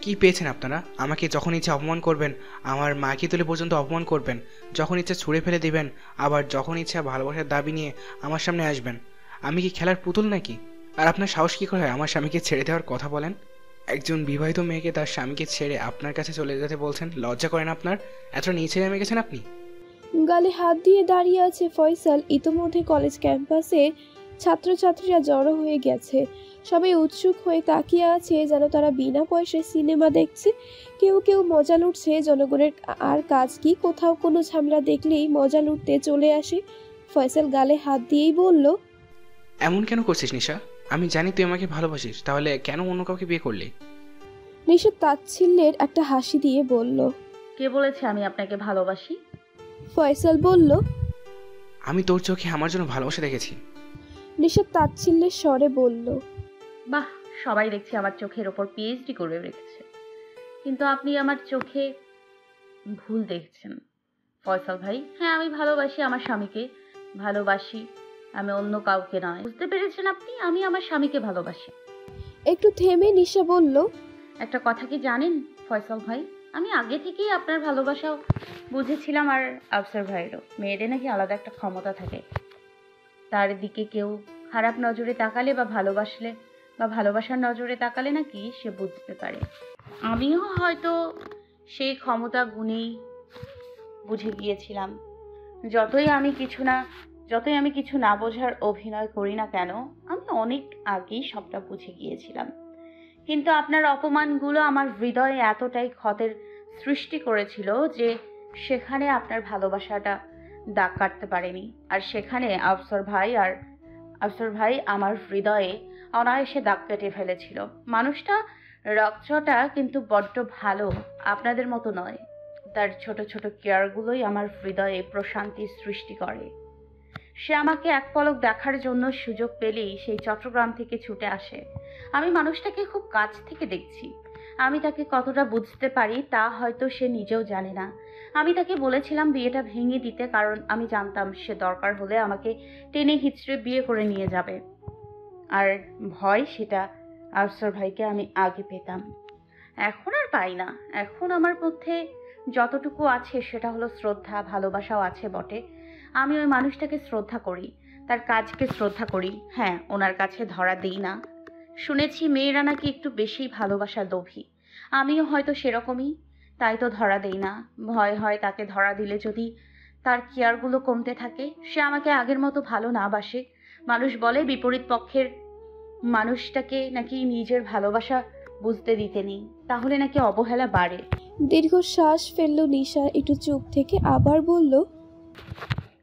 কি পেয়েছেন আপনারা? আমাকে যখন ইচ্ছা অপমান করবেন, আমার মাকে তুলে পর্যন্ত অপমান করবেন, যখন ইচ্ছা ছুঁড়ে ফেলে দিবেন, আবার যখন ইচ্ছা ভালোবাসার দাবি নিয়ে আমার সামনে আসবেন। আমি কি খেলার পুতুল নাকি? আর আপনার সাহস কী করে হয় আমার স্বামীকে ছেড়ে দেওয়ার কথা বলেন? একজন বিবাহিত মেয়েকে তার স্বামীকে ছেড়ে আপনার কাছে চলে যেতে বলছেন, লজ্জা করেন আপনার? এত নিচে নেমে গেছেন আপনি? গালে হাত দিয়ে দাঁড়িয়ে আছে ফয়সাল। ইতোমধ্যে কলেজ ক্যাম্পাসে ছাত্রছাত্রীরা জড়ো হয়ে গেছে। সবাই উৎসুক হয়ে তাকিয়ে আছে যেন তারা বিনা পয়সায় সিনেমা দেখছে। কেউ কেউ মজা লুটছে। জনগণের আর কাজ কি, কোথাও কোনো ঝামেলা দেখলেই মজা লুটতে চলে আসে। ফয়সাল গালে হাত দিয়েই বলল, এমন কেন করছিস নিশা? আমি জানি তুই আমাকে ভালোবাসিস, তাহলে কেন অন্য কাউকে বিয়ে করলি? নিশা তাচ্ছিল্যের একটা হাসি দিয়ে বলল, কে বলেছে আমি আপনাকে ভালোবাসি? ফয়সাল বলল, আমি তোর চোখে আমার জন্য ভালোবাসা দেখেছি। নিশা তাচ্ছিল্যের স্বরে বলল, বাহ, সবাই দেখছি আমার চোখের ওপর পিএইচডি করে রেখেছে, কিন্তু আপনি আমার চোখে ভুল দেখছেন ফয়সাল ভাই। হ্যাঁ, আমি ভালোবাসি আমার স্বামীকে, ভালোবাসি আমি অন্য কাউকে নয়। বুঝতে পেরেছেন আপনি? আমি আমার স্বামীকে ভালোবাসি। একটু থেমে নিশা বলল, একটা কথা কি জানেন ফয়সাল ভাই, আমি আগে থেকেই আপনার ভালোবাসা বুঝেছিলাম। আর আফসার ভাইয়েরও। মেয়েদের নাকি আলাদা একটা ক্ষমতা থাকে, তার দিকে কেউ খারাপ নজরে তাকালে বা ভালোবাসলে বা ভালোবাসার নজরে তাকালে নাকি সে বুঝতে পারে। আমিও হয়তো সেই ক্ষমতা গুণেই বুঝে গিয়েছিলাম। যতই আমি কিছু না বোঝার অভিনয় করি না কেন, আমি অনেক আগেই সবটা বুঝে গিয়েছিলাম। কিন্তু আপনার অপমানগুলো আমার হৃদয়ে এতটাই ক্ষতের সৃষ্টি করেছিল যে সেখানে আপনার ভালোবাসাটা দাগ কাটতে পারেনি। আর সেখানে আফসার ভাই আমার হৃদয়ে অনায়াসে দাগ কেটে ফেলেছিল। মানুষটা রক্তটা কিন্তু বড্ড ভালো, আপনাদের মতো নয়। তার ছোট ছোট কেয়ারগুলোই আমার হৃদয়ে প্রশান্তির সৃষ্টি করে। সে আমাকে এক পলক দেখার জন্য সুযোগ পেলেই সেই চট্টগ্রাম থেকে ছুটে আসে। আমি মানুষটাকে খুব কাছ থেকে দেখছি। আমি তাকে কতটা বুঝতে পারি তা হয়তো সে নিজেও জানে না। আমি তাকে বলেছিলাম বিয়েটা ভেঙে দিতে, কারণ আমি জানতাম সে দরকার হলে আমাকে টেনে হিচড়ে বিয়ে করে নিয়ে যাবে। আর ভয়, সেটা আফসার ভাইকে আমি আগে পেতাম, এখন আর পাই না। এখন আমার মধ্যে যতটুকু আছে সেটা হলো শ্রদ্ধা, ভালোবাসাও আছে বটে। আমি ওই মানুষটাকে শ্রদ্ধা করি, তার কাজকে শ্রদ্ধা করি। হ্যাঁ, ওনার কাছে ধরা দিই না। শুনেছি মেয়েরা নাকি একটু বেশি ভালোবাসার লোভী, আমিও হয়তো সেরকমই, তাই তো ধরা দেই না। ভয় হয় তাকে ধরা দিলে যদি তার কেয়ারগুলো কমতে থাকে, সে আমাকে আগের মতো ভালো না বাসে। মানুষ বলে বিপরীত পক্ষের মানুষটাকে নাকি নিজের ভালোবাসা বুঝতে দিতে নেই, তাহলে নাকি অবহেলা বাড়ে। দীর্ঘশ্বাস ফেলল নিশা। একটু চুপ থেকে আবার বলল,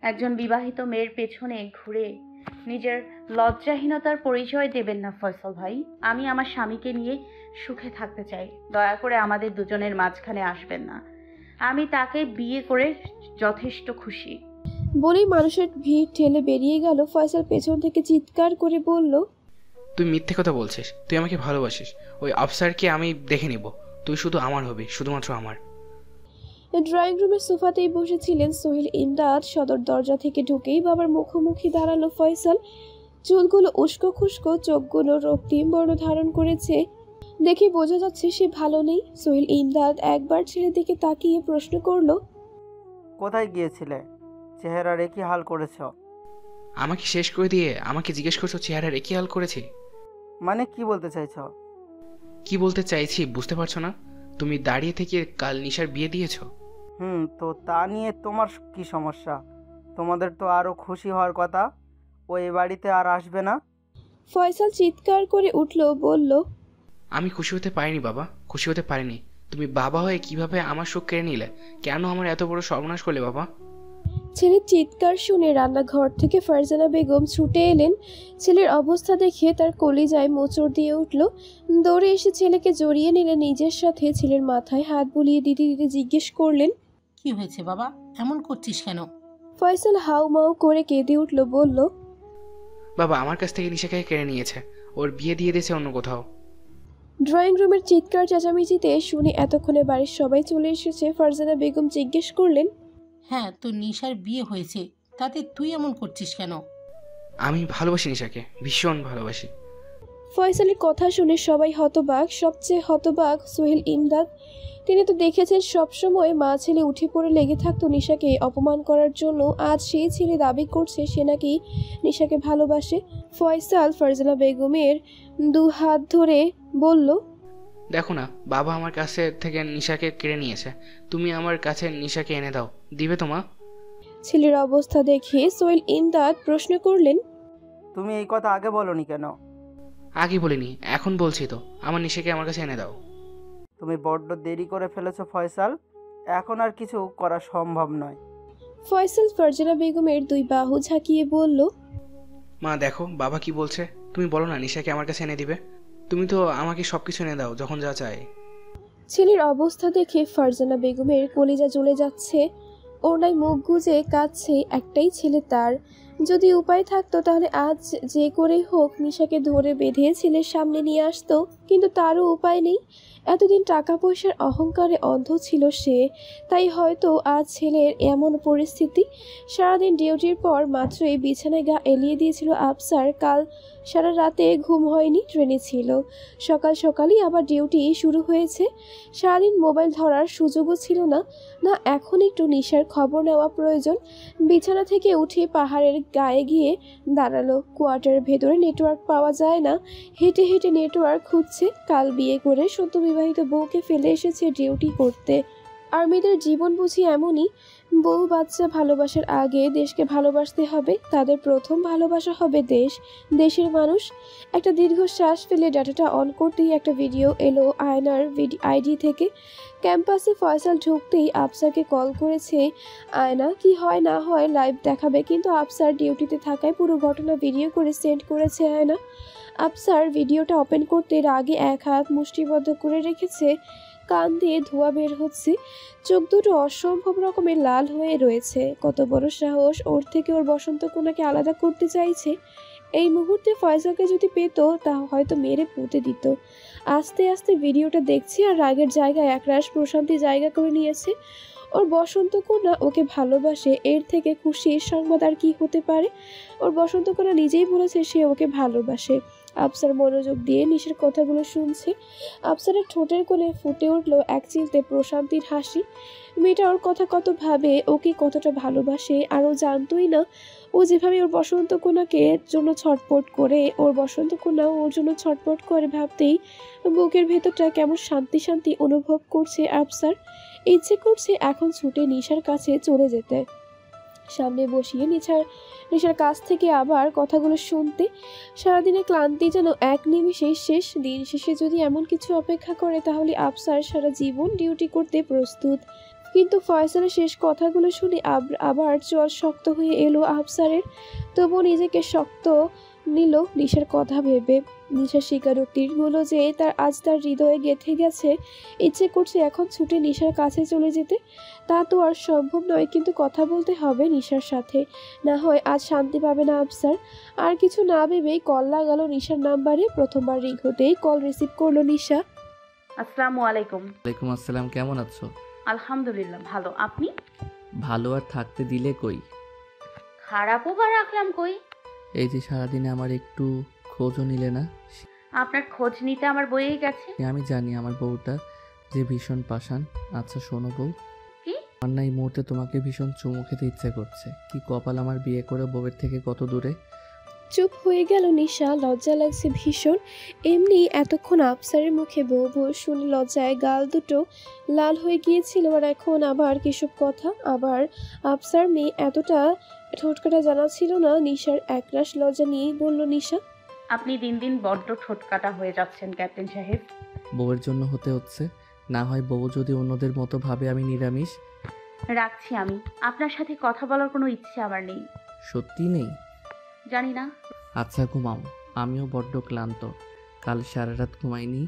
একজন বিবাহিত মেয়ের পেছনে ঘুরে নিজের লজ্জাহীনতার পরিচয় দেবেন না ফয়সাল ভাই। আমি আমার স্বামীকে নিয়ে সুখে থাকতে চাই, দয়া করে আমাদের দুজনের মাঝখানে আসবেন না। আমি তাকে বিয়ে করে যথেষ্ট খুশি। বলেই মানুষের ভিড় ঠেলে বেরিয়ে গেল। ফয়সাল পেছন থেকে চিৎকার করে বলল, তুই মিথ্যে কথা বলছিস, তুই আমাকে ভালোবাসিস। ওই আফসারকে আমি দেখে নিব, তুই শুধু আমার হবি, শুধুমাত্র আমার। ড্রয়িং রুমের সোফাতেই বসেছিলেন সোহেল ইমদাদ। সদর দরজা থেকে ঢুকেই বাবার মুখোমুখি দাঁড়ালো ফয়সাল। চুলগুলো উস্কো খুস্কো, চোখগুলো রক্তিম বর্ণ ধারণ করেছে, দেখে বোঝা যাচ্ছে সে ভালো নেই। সোহেল ইমদাদ একবার ছেলের দিকে তাকিয়ে প্রশ্ন করলো, কোথায় গিয়েছিলে? চেহারার একই হাল করেছ। আমাকে শেষ করে দিয়ে আমাকে জিজ্ঞেস করছো চেহারার একই হাল করেছি? মানে কি বলতে চাইছ? কি বলতে চাইছি বুঝতে পারছো না? তুমি দাঁড়িয়ে থেকে কাল নিশার বিয়ে দিয়েছো। তো তা নিয়ে তোমার কি সমস্যা? তোমাদের তো আরো খুশি হওয়ার কথা, ও এই বাড়িতে আর আসবে না। ফয়সাল চিৎকার করে উঠল, বলল, আমি খুশি হতে পারিনি বাবা, খুশি হতে পারিনি। তুমি বাবা হয়ে কিভাবে আমার সুখ কেড়ে নিলে? কেন আমার এত বড় সর্বনাশ করলে বাবা? ছেলের চিৎকার শুনে রান্নাঘর থেকে ফারজানা বেগম ছুটে এলেন। ছেলের অবস্থা দেখে তার কলিজায় মোচড় দিয়ে উঠল। দৌড়ে এসে ছেলেকে জড়িয়ে নিলেন নিজের সাথে। ছেলের মাথায় হাত বুলিয়ে দিতে দিতে জিজ্ঞেস করলেন, কি হয়েছে বাবা, এমন করছিস কেন? ফয়সাল হাউমাউ করে কেঁদে উঠল, বলল, বাবা আমার কাছ থেকে নিশাকে কেড়ে নিয়েছে, ওর বিয়ে দিয়ে দিয়েছে অন্য কোথাও। ড্রয়িং রুমের চিৎকার চেঁচামেচিতে শুনে এতক্ষণে বাড়ির সবাই চলে এসেছে। ফারজানা বেগম জিজ্ঞেস করলেন, হ্যাঁ, তোর নিশার বিয়ে হয়েছে, তাতে তুই এমন করছিস কেন? আমি ভালোবাসি নিশাকে, ভীষণ ভালোবাসি। ফয়সালের কথা শুনে সবাই হতবাক। সবচেয়ে হতবাক সোহেল ইমদাদ। তিনি তো দেখেছেন সবসময় মা ছেলে উঠে পড়ে লেগে থাকতো নিশাকে অপমান করার জন্য। আজ সেই ছেলে দাবি করছে সে নাকি নিশাকে ভালোবাসে। ফয়সাল ফারজানা বেগমের দু হাত ধরে বলল, দেখো না, বাবা আমার কাছে থেকে নিশাকে কেড়ে নিয়েছে। তুমি আমার কাছে নিশাকে এনে দাও, দিবে তো মা? ছেলের অবস্থা দেখে সোহেল ইমদাদ প্রশ্ন করলেন, তুমি এই কথা আগে বলনি কেন? আগে বলিনি, এখন বলছি তো, আমার নিশাকে আমার কাছে এনে দাও। তুমি বড্ড দেরি করে ফেলেছো ফয়সাল, এখন আর কিছু করা সম্ভব নয়। ফয়সাল ফারজানা বেগমের দুই বাহু ঝাঁকিয়ে বলল, মা দেখো বাবা কি বলছে, তুমি বলো না নিশাকে আমার কাছে এনে দিবে। তুমি তো আমাকে সবকিছু এনে দাও যখন যা চাই। ছেলের অবস্থা দেখে ফারজানা বেগমের কলিজা জ্বলে যাচ্ছে। ওনায় মুখ গুজে কাঁদছে। একটাই ছেলে তার, যদি উপায় থাকতো তাহলে আজ যে করেই হোক নিশাকে ধরে বেঁধে ছেলের সামনে নিয়ে আসতো, কিন্তু তারও উপায় নেই। এতদিন টাকা পয়সার অহংকারে অন্ধ ছিল সে, তাই হয়তো আজ ছেলের এমন পরিস্থিতি। সারাদিন ডিউটির পর মাত্রই বিছানায় গা এলিয়ে দিয়েছিল আফসার। কাল সারা রাতে ঘুম হয়নি, ট্রেনে ছিল। সকাল সকালই আবার ডিউটি শুরু হয়েছে। সারাদিন মোবাইল ধরার সুযোগও ছিল না। না, এখন একটু নিশার খবর নেওয়া প্রয়োজন। বিছানা থেকে উঠে পাহাড়ের গায়ে গিয়ে দাঁড়ালো। কোয়ার্টারের ভেতরে নেটওয়ার্ক পাওয়া যায় না। হেঁটে হেঁটে নেটওয়ার্ক খুঁজছে। কাল বিয়ে করে সদ্য বিবাহিত বউকে ফেলে এসেছে ডিউটি করতে। আর্মিদের জীবন বুঝি এমনই, বউ বাচ্চা ভালোবাসার আগে দেশকে ভালোবাসতে হবে। তাদের প্রথম ভালোবাসা হবে দেশ, দেশের মানুষ। একটা দীর্ঘশ্বাস ফেলে ডাটাটা অন করতেই একটা ভিডিও এলো আয়নার আইডি থেকে। ক্যাম্পাসে ফয়সাল ঢুকতেই আফসারকে কল করেছে আয়না। কি হয় না হয় লাইভ দেখাবে, কিন্তু আফসার ডিউটিতে থাকায় পুরো ঘটনা ভিডিও করে সেন্ড করেছে আয়না। আফসার ভিডিওটা ওপেন করতে রাগে এক হাত মুষ্টিবদ্ধ করে রেখেছে। কান দিয়ে ধোঁয়া বের হচ্ছে, চোখ দুটো অসম্ভব রকমের লাল হয়ে রয়েছে। কত বড় সাহস, ওর থেকে ওর বসন্ত কোনাকে আলাদা করতে চাইছে। এই মুহূর্তে ফয়সালকে যদি পেত তা হয়তো মেরে পুঁতে দিত। আস্তে আস্তে ভিডিওটা দেখছে আর রাগের জায়গায় একরাশ প্রশান্তি জায়গা করে নিয়েছে। ওর বসন্ত কোনা ওকে ভালোবাসে, এর থেকে খুশির সংবাদ আর কি হতে পারে। ওর বসন্ত কোনা নিজেই বলেছে সে ওকে ভালোবাসে। আফসার মনোযোগ দিয়ে নিশার কথাগুলো শুনছে। আফসারের ঠোঁটের কোণে ফুটে উঠল এক চিলতে প্রশান্তির হাসি। মেয়েটা ওর কথা কত ভাবে, ওকে কতটা ভালোবাসে, আর ও জানতোই না। ও যেভাবে ওর বসন্ত কোনাকে জন্য ছটপট করে, ওর বসন্ত কোনাও ওর জন্য ছটপট করে ভাবতেই বুকের ভেতরটা কেমন শান্তি শান্তি অনুভব করছে আফসার। ইচ্ছে করছে এখন ছুটে নিশার কাছে চলে যেতে, সামনে বসিয়ে নিশার কাছ থেকে আবার কথাগুলো শুনতে। সারাদিনের ক্লান্তি যেন এক নিমিষেই শেষ। দিন শেষে যদি এমন কিছু অপেক্ষা করে তাহলে আফসার সারা জীবন ডিউটি করতে প্রস্তুত। কিন্তু ফয়সালের শেষ কথাগুলো শুনে আবার চল শক্ত হয়ে এলো আফসারের। তবুও নিজেকে শক্ত নিল নিশার কথা ভেবে। নিশার স্বীকারোক্তিগুলো যে তার হৃদয়ে গেঁথে গেছে। ইচ্ছে করছে এখন ছুটে নিশার কাছে চলে যেতে। তা তো আর সম্ভব নয়, কিন্তু কথা বলতে হবে নিশার সাথে, না হয় আজ শান্তি পাবে না আফসার। আর কিছু না ভেবেই কল লাগালো নিশার নাম্বারে। প্রথমবার রিং হতেই কল রিসিভ করলো নিশা। আসসালামু আলাইকুম। ওয়ালাইকুম আসসালাম, কেমন আছো? আলহামদুলিল্লাহ ভালো, আপনি? ভালো আর থাকতে দিলে কই, খারাপও বা রাখলাম কই? এই যে সারাদিনে আমার একটু খোঁজও নিলে না। আপনার খোঁজ নিতে আমার বইয়েই গেছে। আমি জানি আমার বউটা যে ভীষণ পাষাণ। আচ্ছা শোনো বউ, কি? আমার না এই মুহূর্তে তোমাকে ভীষণ চুমু খেতে ইচ্ছে করছে। কি কপাল আমার, বিয়ে করে বউয়ের থেকে কত দূরে। চুপ হয়ে গেল নিশা। লজ্জা লাগছে ভীষণ। এমনি এতক্ষণ আফসারের মুখে বউ বউ শুনে লজ্জায় গাল দুটো লাল হয়ে গিয়েছিল, আর এখন আবার কিসব কথা। আবার আফসার মেয়ে এতটা ঠোঁটকাটা জানা ছিল না। নিশার একরাশ লজ্জা নিয়েই বলল নিশা, আপনি দিন দিন বড্ড ঠোঁটকাটা হয়ে যাচ্ছেন ক্যাপ্টেন সাহেব। বউয়ের জন্য হতে হচ্ছে, না হয় বউ যদি অন্যদের মতো ভাবে আমি নিরামিষ। রাখছি আমি, আপনার সাথে কথা বলার কোনো ইচ্ছে আমার নেই। সত্যি নেই? জানি না। আচ্ছা ঘুমাও, আমিও বড্ড ক্লান্ত, কাল সারা রাত ঘুমাইনি,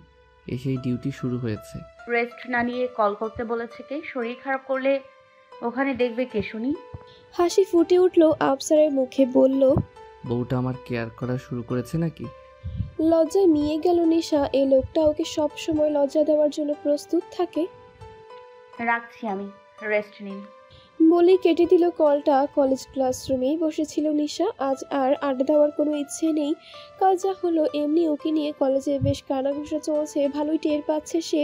এসেই ডিউটি শুরু হয়েছে। রেস্ট না নিয়ে কল করতে বলেছে কে? শরীর খারাপ করলে ওখানে দেখবে কে শুনি? হাসি ফুটে উঠল আফসারের মুখে। বলল, বউটা আমার কেয়ার করা শুরু করেছে নাকি? লজ্জায় মিয়ে গেল নিশা। এই লোকটা ওকে সব সময় লজ্জা দেওয়ার জন্য প্রস্তুত থাকে। রাখছি আমি, রেস্ট নিন বলেই কেটে দিল কলটা। কলেজ ক্লাসরুমেই বসেছিল নিশা। আজ আর আড্ডা দেওয়ার কোনো ইচ্ছে নেই। কাল যা হলো, এমনি ওকে নিয়ে কলেজে বেশ কানাঘুষা চলছে, ভালোই টের পাচ্ছে সে।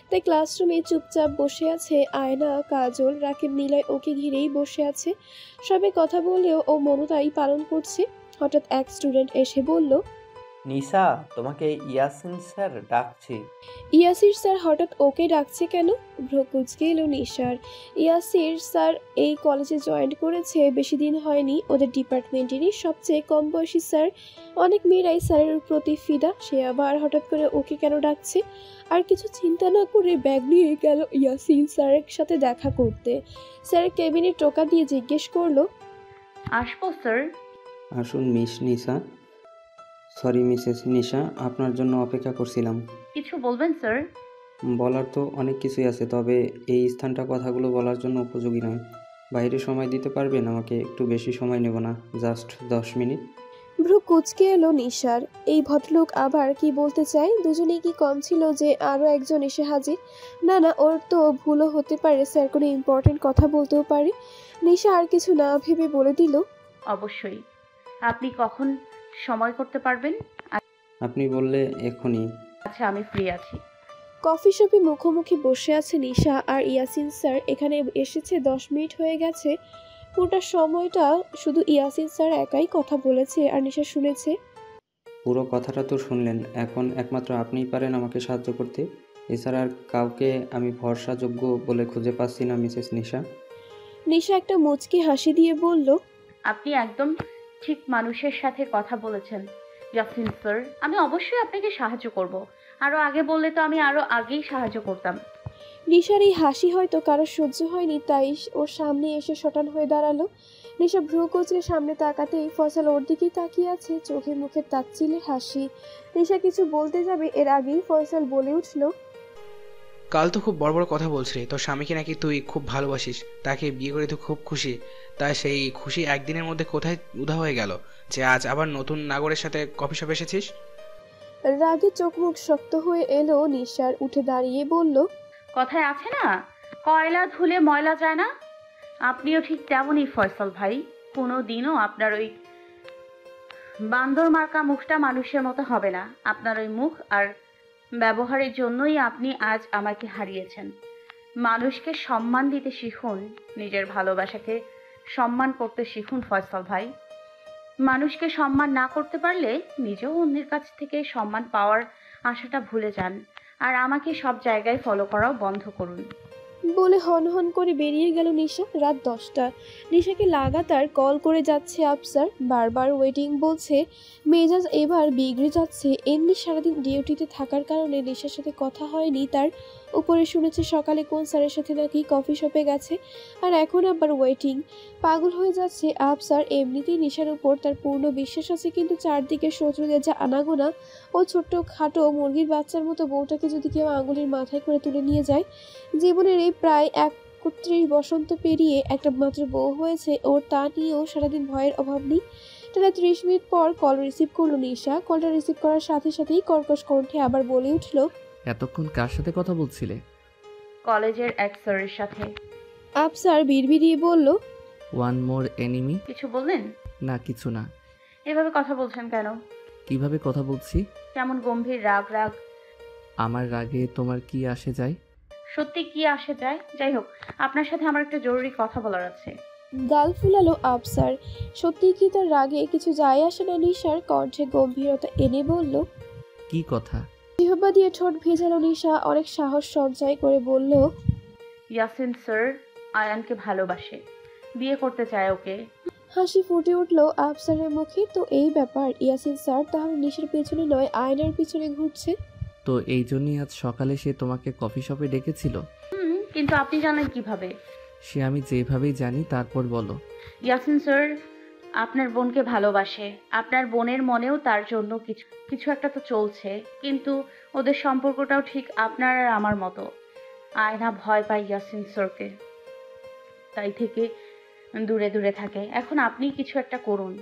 তাই ক্লাসরুমে চুপচাপ বসে আছে। আয়না, কাজল, রাকিব, নিলয় ওকে ঘিরেই বসে আছে। সবে কথা বললেও ও মনতাই পালন করছে। হঠাৎ এক স্টুডেন্ট এসে বলল, নিশা, তোমাকে ইয়াসিন স্যার ডাকছি। ইয়াসির স্যার হঠাৎ ওকে ডাকছে কেন? ভ্রু কুঁচকে এলো নিশার। ইয়াসির স্যার এই কলেজে জয়েন করেছে বেশি দিন হয়নি। ওদের ডিপার্টমেন্টেরই সবচেয়ে কম বয়সী স্যার। অনেক মেয়েরাই স্যারের প্রতি ফিদা। সে আবার হঠাৎ করে ওকে কেন ডাকছে? আর কিছু চিন্তা না করে ব্যাগ নিয়ে গেল ইয়াসিন স্যারের সাথে দেখা করতে। স্যার কেবিনে টোকা দিয়ে জিজ্ঞেস করলো, আসবো স্যার? আসুন মিস নিশা। সরি মিসেস নিশা, আপনার জন্য অপেক্ষা করছিলাম। কিছু বলবেন স্যার? বলার তো অনেক কিছুই আছে, তবে এই স্থানটা কথাগুলো বলার জন্য উপযোগী নয়। বাইরে সময় দিতে পারবেন আমাকে? একটু বেশি সময় নেব না, জাস্ট 10 মিনিট। ভ্রু কুঁচকে এলো নিশার। এই ভদ্রলোক আবার কি বলতে চায়? দুজনেই কি কম ছিল যে আরও একজন এসে হাজির? না না, ওর তো ভুলও হতে পারে, স্যার কোনো ইম্পর্টেন্ট কথা বলতেও পারে। নিশা আর কিছু না ভেবে বলে দিল, অবশ্যই। আপনি কখন সময় করতে পারবেন? আপনি বললে এখনই। আচ্ছা, আমি ফ্রি আছি। কফি শপে মুখোমুখি বসে আছে নিশা আর ইয়াসিন স্যার। এখানে এসেছে 10 মিনিট হয়ে গেছে। পুরোটা সময়টা শুধু ইয়াসিন স্যার একাই কথা বলেছে আর নিশা শুনেছে। পুরো কথাটা তো শুনলেন, এখন একমাত্র আপনিই পারেন আমাকে সাহায্য করতে। এছাড়া আর কাউকে আমি ভরসাযোগ্য বলে খুঁজে পাচ্ছি না মিসেস নিশা। নিশা একটা মুচকি হাসি দিয়ে বলল, আপনি একদম ঠিক মানুষের সাথে কথা বলেছেন ইয়াসিন স্যার। আমি অবশ্যই আপনাকে সাহায্য করব। আরও আগে বললে তো আমি আরও আগেই সাহায্য করতাম। নিশার এই হাসি হয়তো কারো সহ্য হয়নি, তাই ওর সামনে এসে শটান হয়ে দাঁড়ালো। নিশা ভ্রু কুঁচকে সামনে তাকাতেই ফয়সাল ওর দিকেই তাকিয়ে আছে, চোখে মুখে তাচ্ছিলের হাসি। নিশা কিছু বলতে যাবে এর আগেই ফয়সাল বলে উঠল, কাল তো খুব বড় বড় কথা বলছিলি, তোর স্বামীকে নাকি তুই খুব ভালোবাসিস, তাকে বিয়ে করে তুই খুব খুশি। তাই সেই খুশি একদিনের মধ্যে কোথায় উধাও হয়ে গেল যে আজ আবার নতুন নাগরের সাথে কফি শপে এসেছিস? রাগে চোখ মুখ শক্ত হয়ে এলো নিশার। উঠে দাঁড়িয়ে বলল, কথায় আছে না, কয়লা ধুলে ময়লা যায় না? আপনিও ঠিক তেমনই ফয়সাল ভাই। কোনো দিনও আপনার ওই বান্দর মার্কা মুখটা মানুষের মতো হবে না। আপনার ওই মুখ আর ব্যবহারের জন্যই আপনি আজ আমাকে হারিয়েছেন। মানুষকে সম্মান দিতে শিখুন, নিজের ভালোবাসাকে সম্মান করতে শিখুন ফয়সাল ভাই। মানুষকে সম্মান না করতে পারলে নিজেও অন্যের কাছ থেকে সম্মান পাওয়ার আশাটা ভুলে যান। আর আমাকে সব জায়গায় ফলো করাও বন্ধ করুন। বলে হন হন করে বেরিয়ে গেল নিশা। রাত 10টা। নিশাকে লাগাতার কল করে যাচ্ছে আফসার, বারবার ওয়েটিং বলছে। মেজাজ এবার বিগড়ে যাচ্ছে। এমনি সারাদিন ডিউটিতে থাকার কারণে নিশার সাথে কথা হয়নি তার। উপরে শুনেছে সকালে কোন স্যারের সাথে নাকি কফি শপে গেছে, আর এখন আবার ওয়েটিং। পাগল হয়ে যাচ্ছে আফসার। এমনিতেই নিশার উপর তার পূর্ণ বিশ্বাস আছে, কিন্তু চারদিকে শত্রুদের যা আনাগোনা। ও ছোট্ট খাটো মুরগির বাচ্চার মতো বউটাকে যদি কেউ আঙুলের মাথায় করে তুলে নিয়ে যায়। জীবনের এই প্রায় 31 বসন্ত পেরিয়ে একটা মাত্র বউ হয়েছে ওর, তা নিয়েও সারাদিন ভয়ের অভাব নেই। টানা 30 মিনিট পর কল রিসিভ করলো নিশা। কলটা রিসিভ করার সাথে সাথেই কর্কশ কণ্ঠে আবার বলে উঠল, এতক্ষণ কার সাথে কথা বলছিলে? কলেজের এক স্যারের সাথে। আফসার বিড়বিড়িয়ে বলল, ওয়ান মোর এনিমি। কিছু বললেন? না, কিছু না। এভাবে কথা বলছেন কেন? কিভাবে কথা বলছি? কেমন গম্ভীর, রাগ রাগ। আমার রাগে তোমার কি আসে যায়? সত্যি কি আসে যায়? যাই হোক, আপনার সাথে আমার একটা জরুরি কথা বলার আছে। গাল ফুলালো আফসার। সত্যি কি তার রাগে কিছু যায় আসে না? নিশার কণ্ঠে গম্ভীরতা এনে বলল, কি কথা? জিহ্বা দিয়ে ঠোঁট ভেজালো নিশা। অনেক সাহস সঞ্চয় করে বলল, ইয়াসিন স্যার আয়ানকে ভালোবাসে, বিয়ে করতে চায় ওকে। হাসি ফুটে উঠল আফসারের মুখে। তো এই ব্যাপার, ইয়াসিন স্যার তাহলে নিশার পেছনে নয় আয়নার পিছনে ঘুরছে। তো এই জন্যই আজ সকালে সে তোমাকে কফি শপে ডেকেছিল? কিন্তু আপনি জানেন কিভাবে? সে আমি যেভাবেই জানি। তারপর বলো। ইয়াসিন স্যার আপনার বোনকে ভালোবাসে। আপনার বোনের মনেও তার জন্য কিছু একটা তো চলছে, কিন্তু ওদের সম্পর্কটাও ঠিক আপনার আর আমার মতো। আয়না ভয় পায় ইয়াসিন স্যারকে, তাই থেকে দূরে দূরে থাকে। এখন আপনি কিছু একটা করুন।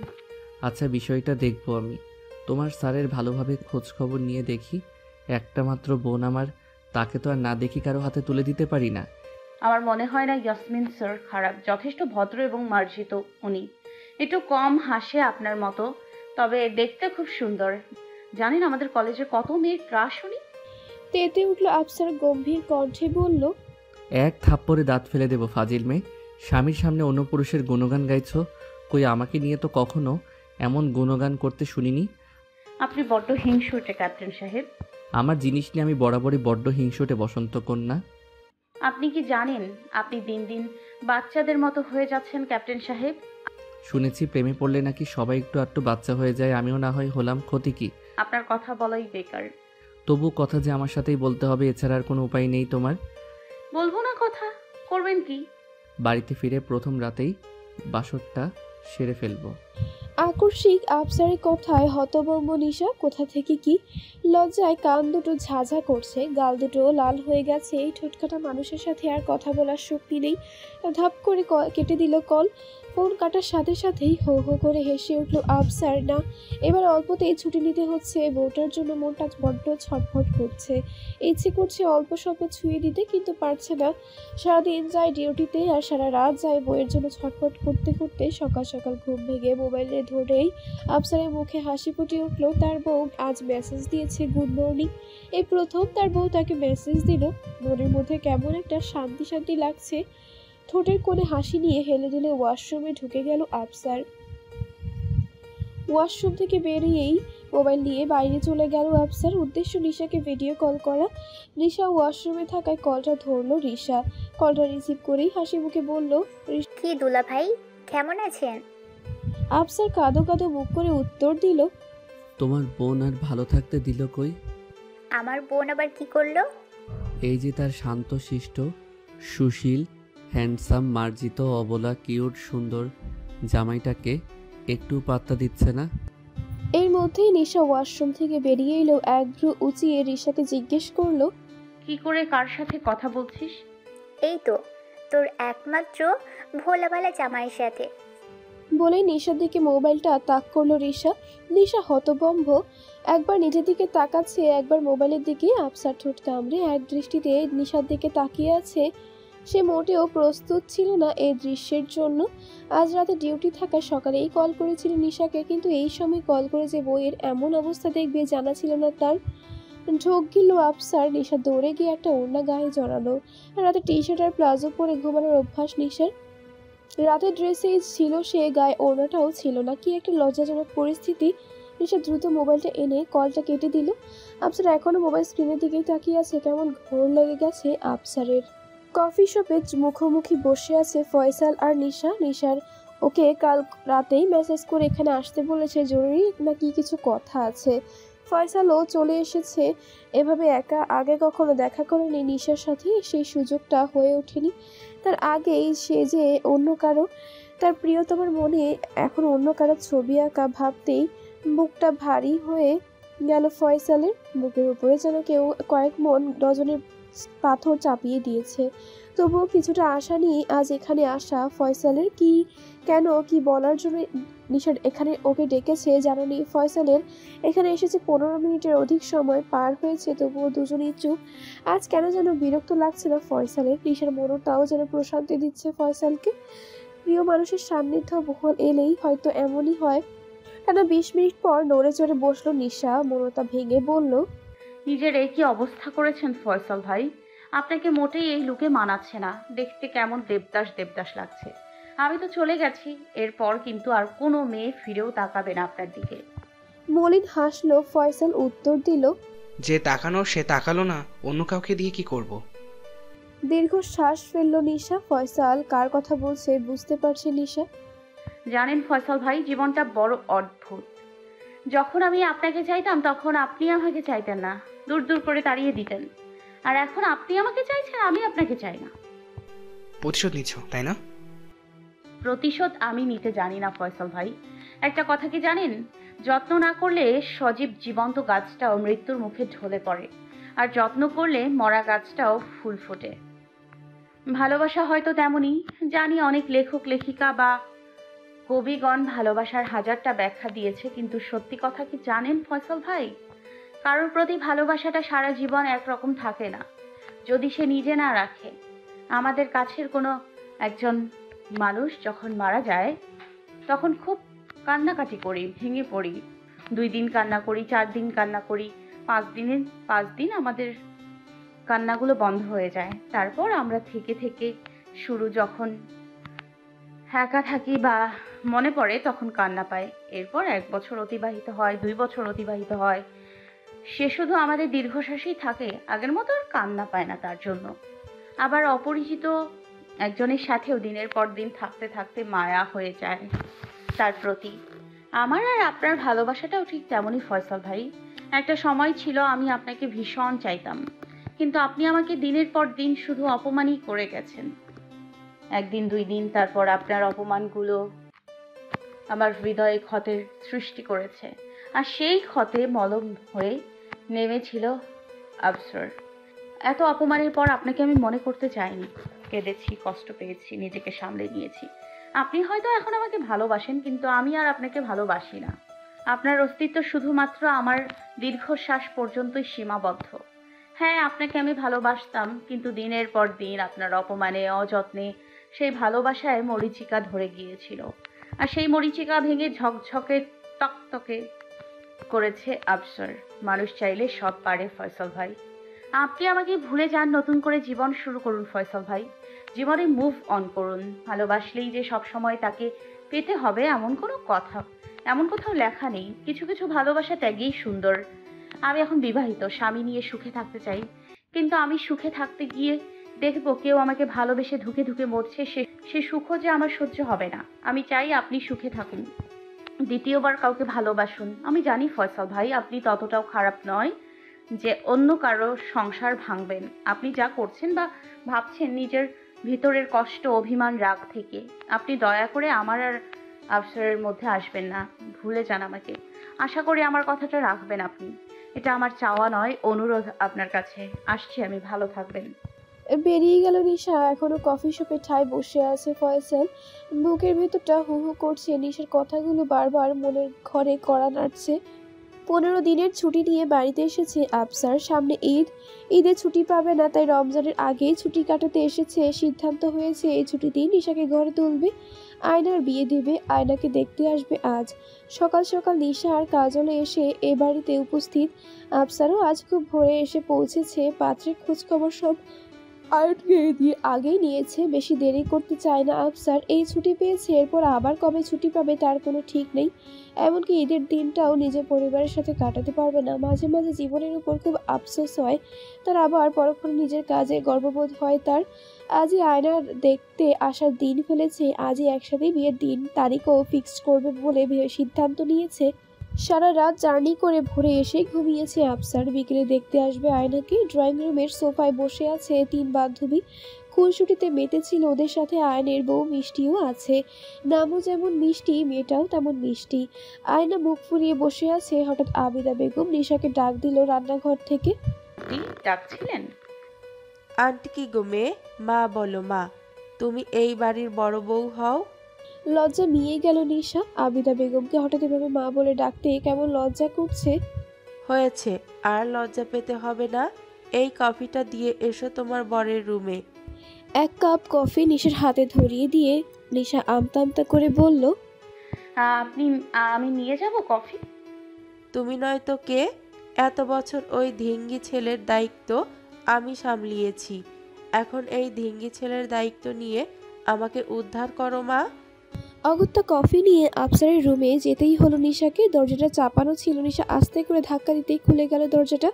আচ্ছা, বিষয়টা দেখবো আমি। তোমার স্যারের ভালোভাবে খোঁজ খবর নিয়ে দেখি। একটা মাত্র বোন আমার, তাকে তো আর না দেখি কারো হাতে তুলে দিতে পারি না। আমার মনে হয় না ইয়াসমিন স্যার খারাপ, যথেষ্ট ভদ্র এবং মার্জিত উনি। একটু কম হাসে আপনার মতো, তবে দেখতে খুব সুন্দর। জানেন আমাদের কলেজে কত মেয়ের ক্রাশ উনি। তেতে উঠল আফসার গম্ভীর কণ্ঠে বলল, এক থাপ্পড়ে দাঁত ফেলে দেব ফাজিল মেয়ে। স্বামীর সামনে অন্য পুরুষের গুণগান গাইছো? কই আমাকে নিয়ে তো কখনো এমন গুণগান করতে শুনিনি। আপনি বড্ড হিংসুটে ক্যাপ্টেন সাহেব। আমার জিনিস নিয়ে আমি বরাবরই বড্ড হিংসুটে বসন্ত কন্যা। আপনি কি জানেন আপনি দিন দিন বাচ্চাদের মতো হয়ে যাচ্ছেন ক্যাপ্টেন সাহেব? শুনেছি প্রেমে পড়লে নাকি সবাই একটু আধটু বাচ্চা হয়ে যায়, আমিও না হয় হলাম, ক্ষতি কি? আপনার কথা বলাই বেকার। তবু কথা যে আমার সাথেই বলতে হবে, এছাড়া আর কোনো উপায় নেই তোমার। বলবো না কথা, করবেন কি? বাড়িতে ফিরে প্রথম রাতেই বাসরটা সেরে ফেলবো। আকস্মিক আফসারের কথায় হতভম্ব নিশা। কোথা থেকে কি লজ্জায় কান দুটো ঝাঝা করছে, গাল দুটো লাল হয়ে গেছে। এই ঠোঁটকাটা মানুষের সাথে আর কথা বলার শক্তি নেই। ধাপ করে কেটে দিল কল। ফোন কাটার সাথে সাথেই হো হো করে হেসে উঠল আফসার। না, এবার অল্পতেই ছুটি নিতে হচ্ছে। বউটার জন্য মনটা বড্ড ছটফট করছে। ইচ্ছে করছে অল্প স্বল্প ছুঁয়ে দিতে, কিন্তু পারছে না। সারাদিন যায় ডিউটিতে আর সারা রাত যায় বউয়ের জন্য ছটফট করতে করতে। সকাল সকাল ঘুম ভেঙে মোবাইলে ধরেই আফসারের মুখে হাসি ফুটে উঠল। তার বউ আজ মেসেজ দিয়েছে গুড মর্নিং। এই প্রথম তার বউ তাকে মেসেজ দিল। মনের মধ্যে কেমন একটা শান্তি শান্তি লাগছে। ঠোঁটের কোণে হাসি নিয়ে হেলে দুলে ওয়াশরুমে ঢুকে গেল আফসার। ওয়াশরুম থেকে বেরিয়েই মোবাইল নিয়ে বাইরে চলে গেল আফসার। উদ্দেশ্য নিশাকে ভিডিও কল করা। রিশা ওয়াশরুমে থাকায় কলটা ধরলো রিশা। কলটা রিসিভ করেই হাসি মুখে বলল, কি দুলা ভাই, কেমন আছেন? আফসার কাঁদো কাঁদো মুখ করে উত্তর দিল, তোমার বোন আর ভালো থাকতে দিল কই? আমার বোন আবার কি করলো? এই যে তার শান্ত শিষ্ট সুশীল হ্যান্ডসাম মার্জিত অবলা কিউট সুন্দর জামাইটাকে একটু পাত্তা দিচ্ছে না। এর মধ্যেই নিশা ওয়াশরুম থেকে বেরিয়ে এলো। এক ভ্রু উঁচিয়ে রিশাকে জিজ্ঞেস করলো, কি করে কার সাথে কথা বলছিস? এই তো তোর একমাত্র ভোলাভালা জামাইয়ের সাথে। বলে নিশার দিকে মোবাইলটা তাক করলো রিশা। নিশা হতভম্ব, একবার নিজের দিকে তাকাচ্ছে, একবার মোবাইলের দিকে। আফসার ঠোঁট কামড়ে এক দৃষ্টিতে নিশার দিকে তাকিয়ে আছে। সে মোটেও প্রস্তুত ছিল না এই দৃশ্যের জন্য। আজ রাতে ডিউটি থাকায় সকালেই কল করেছিল নিশাকে, কিন্তু এই সময় কল করে যে বইয়ের এমন অবস্থা দেখবে জানা ছিল না তার। ঢোক গেল আফসার। নিশা দৌড়ে গিয়ে একটা ওড়না গায়ে জড়ালো। রাতে টি শার্ট আর প্লাজো পরে ঘুমানোর অভ্যাস নিশার। রাতে ড্রেসেই ছিল সে, গায়ে ওড়নাটাও ছিল না। কি একটা লজ্জাজনক পরিস্থিতি। নিশা দ্রুত মোবাইলটা এনে কলটা কেটে দিল। আফসার এখনো মোবাইল স্ক্রিনের দিকেই তাকিয়ে আছে। কেমন ঘোর লেগে গেছে আফসারের। কফি শপে মুখোমুখি বসে আছে ফয়সাল আর নিশা। নিশার ওকে কাল রাতেই মেসেজ করে এখানে আসতে বলেছে, জরুরি নাকি কিছু কথা আছে। ফয়সালও চলে এসেছে। এভাবে একা আগে কখনো দেখা করেনি নিশার সাথে, সেই সুযোগটা হয়ে ওঠেনি। তার আগেই সে যে অন্য কারো, তার প্রিয়তমার মনে এখন অন্য কারো ছবি আঁকা ভাবতেই বুকটা ভারী হয়ে গেল ফয়সালের। বুকের উপরে যেন কেউ কয়েক মন ডজনের পাথর চাপিয়ে দিয়েছে। তবুও কিছুটা আশা নিয়ে আজ এখানে আসা ফয়সালের। কেন কি বলার জন্য নিশার এখানে ওকে ডেকেছে জানানি ফয়সালের। এখানে এসেছে 15 মিনিটের অধিক সময় পার হয়েছে, তবুও দুজনেই চুপ। আজ কেন যেন বিরক্ত লাগছে না ফয়সালের। নিশার মনটাও যেন প্রশান্তি দিচ্ছে ফয়সালকে। প্রিয় মানুষের সান্নিধ্য বহল এলেই হয়তো এমনই হয়। কেন 20 মিনিট পর নড়ে চড়ে বসলো নিশা। মনটা ভেঙে বলল, নিজের এই কি অবস্থা করেছেন ফয়সাল ভাই? আপনাকে মোটেই এই লুকে মানাচ্ছে না। দেখতে কেমন দেবদাস দেবদাস লাগছে। আমি তো চলে গেছি, এরপর কিন্তু আর কোনো মেয়ে ফিরেও তাকাবে না আপনার দিকে। মলিন হাসলো ফয়সাল। উত্তর দিল, যে তাকানো সে তাকালো না, অন্য কাউকে দিয়ে কি করব? দীর্ঘ শ্বাস ফেললো নিশা। ফয়সাল কার কথা বলছে বুঝতে পারছে নিশা। জানেন ফয়সাল ভাই, জীবনটা বড় অদ্ভুত। যখন আমি আপনাকে চাইতাম তখন আপনি আমাকে চাইতেন না, দূর দূর করে তাড়িয়ে দিতেন। আর এখন আপনি আমাকে চাইছেন, আমি আপনাকে চাই না। প্রতিশোধ নিচ্ছ তাই না? প্রতিশোধ আমি নিতে জানি না ফয়সাল ভাই। একটা কথা কি জানেন, যত্ন না করলে সজীব জীবন্ত গাছটাও মৃত্যুর মুখে ঢলে পড়ে, আর যত্ন করলে মরা গাছটাও ফুল ফোটে। ভালোবাসা হয়তো তেমনই। জানি অনেক লেখক লেখিকা বা কবিগণ ভালোবাসার হাজারটা ব্যাখ্যা দিয়েছে, কিন্তু সত্যি কথা কি জানেন ফয়সাল ভাই, কারোর প্রতি ভালোবাসাটা সারা জীবন একরকম থাকে না যদি সে নিজে না রাখে। আমাদের কাছের কোনো একজন মানুষ যখন মারা যায় তখন খুব কান্নাকাটি করি, ভেঙে পড়ি। 2 দিন কান্না করি, 4 দিন কান্না করি, 5 দিন আমাদের কান্নাগুলো বন্ধ হয়ে যায়। তারপর আমরা থেকে থেকে শুরু যখন একা থাকি বা মনে পড়ে তখন কান্না পায়। এরপর 1 বছর অতিবাহিত হয়, 2 বছর অতিবাহিত হয়, সে শুধু আমাদের দীর্ঘশ্বাসেই থাকে, আগের মতো আর কান্না পায় না তার জন্য। আবার অপরিচিত একজনের সাথেও দিনের পর দিন থাকতে থাকতে মায়া হয়ে যায় তার প্রতি। আমার আর আপনার ভালোবাসাটাও ঠিক তেমনই ফয়সাল ভাই। একটা সময় ছিল আমি আপনাকে ভীষণ চাইতাম, কিন্তু আপনি আমাকে দিনের পর দিন শুধু অপমানই করে গেছেন। 1 দিন 2 দিন, তারপর আপনার অপমানগুলো আমার হৃদয়ে ক্ষতের সৃষ্টি করেছে, আর সেই ক্ষতে মলম হয়ে নেমেছিল আফসোর। এত অপমানের পর আপনাকে আমি মনে করতে চাইনি, কেঁদেছি, কষ্ট পেয়েছি, নিজেকে সামলে নিয়েছি। আপনি হয়তো এখন আমাকে ভালোবাসেন, কিন্তু আমি আর আপনাকে ভালোবাসি না। আপনার অস্তিত্ব শুধুমাত্র আমার দীর্ঘশ্বাস পর্যন্তই সীমাবদ্ধ। হ্যাঁ, আপনাকে আমি ভালোবাসতাম, কিন্তু দিনের পর দিন আপনার অপমানে, অযত্নে সেই ভালোবাসায় মরীচিকা ধরে গিয়েছিল, আর সেই মরীচিকা ভেঙে ঝকঝকে টকটকে করেছে আফসর। মানুষ চাইলে সব পারে ফয়সাল ভাই। আপনি আমাকে ভুলে যান, নতুন করে জীবন শুরু করুন ফয়সাল ভাই। জীবনে মুভ অন করুন। ভালোবাসলেই যে সব সময় তাকে পেতে হবে এমন কোথাও লেখা নেই। কিছু কিছু ভালোবাসা ত্যাগেই সুন্দর। আমি এখন বিবাহিত, স্বামী নিয়ে সুখে থাকতে চাই, কিন্তু আমি সুখে থাকতে গিয়ে দেখবো কেউ আমাকে ভালোবেসে ধুকে ধুকে মরছে, সে সুখও যে আমার সহ্য হবে না। আমি চাই আপনি সুখে থাকুন, দ্বিতীয়বার কাউকে ভালোবাসুন। আমি জানি ফয়সাল ভাই, আপনি ততটাও খারাপ নয় যে অন্য কারো সংসার ভাঙবেন। আপনি যা করছেন বা ভাবছেন নিজের ভিতরের কষ্ট, অভিমান, রাগ থেকে। আপনি দয়া করে আমার আর আফসরের মধ্যে আসবেন না, ভুলে যান আমাকে। আশা করি আমার কথাটা রাখবেন আপনি। এটা আমার চাওয়া নয়, অনুরোধ আপনার কাছে। আসছি আমি, ভালো থাকবেন। বেরিয়ে গেল নিশা। এখনো কফি শপে ঠায় বসে আছে ফয়সাল। বুকের ভেতরটা হু হু করছে। নিশার কথাগুলো বারবার মনের ঘরে কড়া নাড়ছে। 15 দিনের ছুটি নিয়ে বাড়িতে এসেছে আফসার। সামনে ঈদে ছুটি পাবে না, তাই রমজানের আগেই ছুটি কাটাতে এসেছে। সিদ্ধান্ত হয়েছে এই ছুটিতেই নিশাকে ঘরে তুলবে, আয়নার বিয়ে দেবে, আয়নাকে দেখতে আসবে আজ। সকাল সকাল নিশা আর কাজলে এসে এ বাড়িতে উপস্থিত। আফসারও আজ খুব ভোরে এসে পৌঁছেছে। পাত্রের খোঁজখবর সব আয়নকে দিয়ে আগেই নিয়েছে। বেশি দেরি করতে চায় না আফসার। এই ছুটি পেয়েছে, এরপর আবার কবে ছুটি পাবে তার কোনো ঠিক নেই। এমনকি ঈদের দিনটাও নিজের পরিবারের সাথে কাটাতে পারবে না। মাঝে মাঝে জীবনের উপর খুব আফসোস হয় তার, আবার পরক্ষণে নিজের কাজে গর্ববোধ হয় তার। আজই আয়নার দেখতে আসার দিন ফেলেছে, আজই একসাথে বিয়ের দিন তারিখও ফিক্সড করবে বলে সিদ্ধান্ত নিয়েছে। সারা রাত জার্নি করে ভোরে এসে ঘুমিয়েছে আফসার। বিকেলে দেখতে আসবে আয়নাকে। ড্রয়িং রুমের সোফায় বসে আছে 3 বান্ধবী। খুনসুটিতে মেতেছিল ওদের সাথে আয়নের বউ মিষ্টিও আছে। নামও যেমন মিষ্টি, মেয়েটাও তেমন মিষ্টি। আয়না মুখ ফুরিয়ে বসে আছে। হঠাৎ আবিদা বেগম নিশাকে ডাক দিল রান্নাঘর থেকে। ডাকছিলেন? আন্টি কি গো মেয়ে? মা বলো মা, তুমি এই বাড়ির বড় বউ হও। লজ্জা নিয়ে গেল নিশা। আবিদা বেগমকে হঠাৎ এভাবে মা বলে ডাকতে কেমন লজ্জা করছে। হয়েছে, আর লজ্জা পেতে হবে না। এই কফিটা দিয়ে এসো তোমার বরের রুমে। 1 কাপ কফি নিশার হাতে ধরিয়ে দিয়ে নিশা আমতা আমতা করে বলল, আমি নিয়ে যাব কফি। তুমি নয়তো কে? এত বছর ওই ধিঙ্গি ছেলের দায়িত্ব আমি সামলিয়েছি, এখন এই ধিঙ্গি ছেলের দায়িত্ব নিয়ে আমাকে উদ্ধার করো মা। অগত্যা কফি নিয়ে আফসারের রুমে যেতেই হলো নিশাকে। দরজাটা চাপানো ছিল। নিশা আস্তে করে ধাক্কা দিতেই খুলে গেল দরজাটা।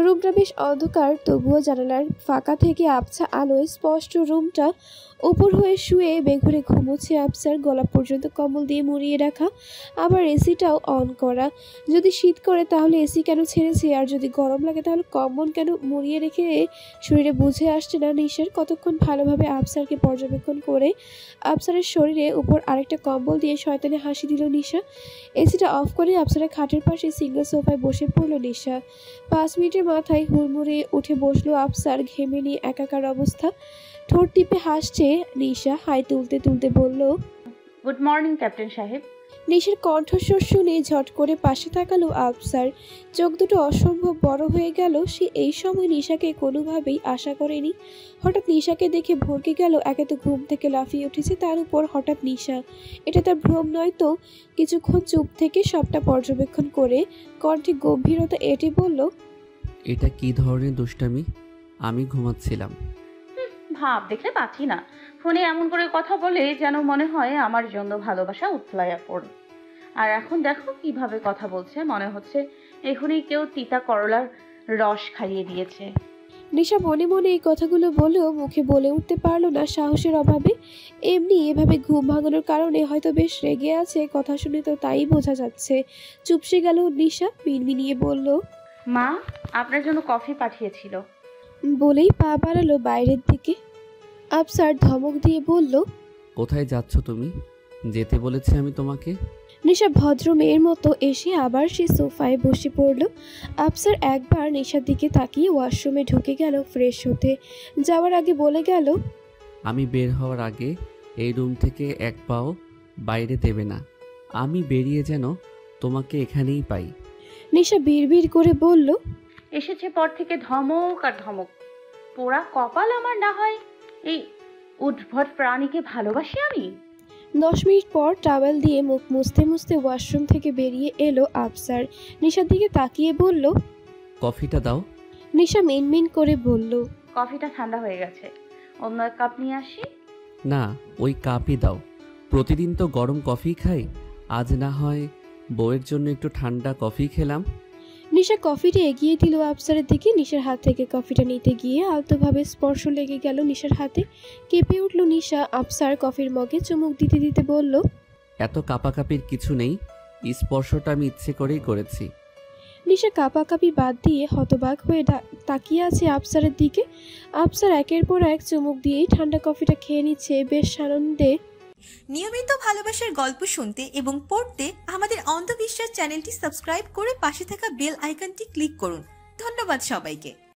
রুমটা বেশ অন্ধকার, তবুও জানালার ফাঁকা থেকে আবছা আলোয় স্পষ্ট রুমটা। উপর হয়ে শুয়ে বেঘরে ঘুমোচ্ছে আফসার। গলা পর্যন্ত কম্বল দিয়ে মুড়িয়ে রাখা, আবার এসিটাও অন করা। যদি শীত করে তাহলে এসি কেন ছেড়েছে, আর যদি গরম লাগে তাহলে কম্বল কেন মুড়িয়ে রেখে শরীরে বুঝে আসছে না নিশার। কতক্ষণ ভালোভাবে আফসারকে পর্যবেক্ষণ করে আফসারের শরীরে উপর আরেকটা কম্বল দিয়ে শয়তানে হাসি দিল নিশা। এসিটা অফ করে আফসারের খাটের পাশে সিঙ্গেল সোফায় বসে পড়ল নিশা। 5 মিনিটের মাথায় হুড়মুড়ে উঠে বসলো আফসার। ঘেমে নিয়ে একাকার অবস্থা। ঠোঁট টিপে হাসছে নিশা। হাই তুলতে তুলতে বলল, গুড মর্নিং ক্যাপ্টেন সাহেব। নিশার কণ্ঠস্বর শুনে ঝট করে পাশে তাকালো আফসার। চোখ দুটো অসম্ভব বড় হয়ে গেল। সে এই সময় নিশাকে কোনোভাবেই আশা করেনি। হঠাৎ নিশাকে দেখে ভরকে গেল। একে তো ঘুম থেকে লাফিয়ে উঠেছে, তার উপর হঠাৎ নিশা। এটা তার ভ্রম নয় তো। কিছুক্ষণ চুপ থেকে সবটা পর্যবেক্ষণ করে কণ্ঠে গম্ভীরতা এঁটে বলল, এটা কি ধরনের দুষ্টামি? আমি ঘুমাচ্ছিলাম। ভাব দেখলে বাঁচি না। ফোনে এমন করে কথা বলে যেন মনে হয় আমার জন্য ভালোবাসা উথলাইয়া পড়ে। আর এখন দেখো কিভাবে কথা বলছে, মনে হচ্ছে এখনই কেউ তিতা করলার রস খাইয়ে দিয়েছে। নিশা মনে মনে এই কথাগুলো বলেও মুখে বলে উঠতে পারলো না সাহসের অভাবে। এমনি এভাবে ঘুম ভাঙানোর কারণে হয়তো বেশ রেগে আছে, কথা শুনে তো তাই বোঝা যাচ্ছে। চুপসে গেল নিশা, মিনমিনিয়ে বলল, মা আপনার জন্য কফি পাঠিয়েছিল। বলেই পা বাড়ালো বাইরের দিকে। আফসার ধমক দিয়ে বলল, কোথায় যাচ্ছ তুমি? যেতে বলেছি আমি তোমাকে। নিশা ভদ্র মেয়ের মতো এসে আবার সে সোফায় বসে পড়ল। আফসার একবার নিশার দিকে তাকিয়ে ওয়াশরুমে ঢুকে গেল ফ্রেশ হতে। যাওয়ার আগে বলে গেল, আমি বের হওয়ার আগে এই রুম থেকে এক পাও বাইরে দেবে না। আমি বেরিয়ে যেন তোমাকে এখানেই পাই। নিশা বিড়বিড় করে বলল, এসেছে পর থেকে ধমক আর ধমক। পোড়া কপাল আমার না হয় এই উদ্ভট প্রাণীকে ভালোবাসি আমি। 10 মিনিট পর টাওয়েল দিয়ে মুখ মুছতে মুছতে ওয়াশরুম থেকে বেরিয়ে এলো আফসার। নিশার দিকে তাকিয়ে বলল, কফিটা দাও। নিশা মিনমিন করে বলল, কফিটা ঠান্ডা হয়ে গেছে, অন্য এক কাপ নিয়ে আসি। না, ওই কাপই দাও। প্রতিদিন তো গরম কফি খাই, আজ না হয় বউয়ের জন্য একটু ঠান্ডা কফি খেলাম। নিশা কফিটা এগিয়ে দিল আফসারের দিকে। নিশার হাত থেকে কফিটা নিতে গিয়ে আলতোভাবে স্পর্শ লেগে গেল নিশার হাতে। কেঁপে উঠল নিশা। আফসার কফির মগে চুমুক দিতে দিতে বলল, এত কাপাকাপির কিছু নেই, স্পর্শটা আমি ইচ্ছে করেই করেছি। নিশা কাপাকাপি বাদ দিয়ে হতবাক হয়ে তাকিয়ে আছে আফসারের দিকে। আফসার একের পর এক চুমুক দিয়েই ঠান্ডা কফিটা খেয়ে নিচ্ছে বেশ আনন্দে। নিয়মিত ভালোবাসার গল্প শুনতে এবং পড়তে আমাদের অন্ধবিশ্বাস চ্যানেলটি সাবস্ক্রাইব করে পাশে থাকা বেল আইকনটি ক্লিক করুন। ধন্যবাদ সবাইকে।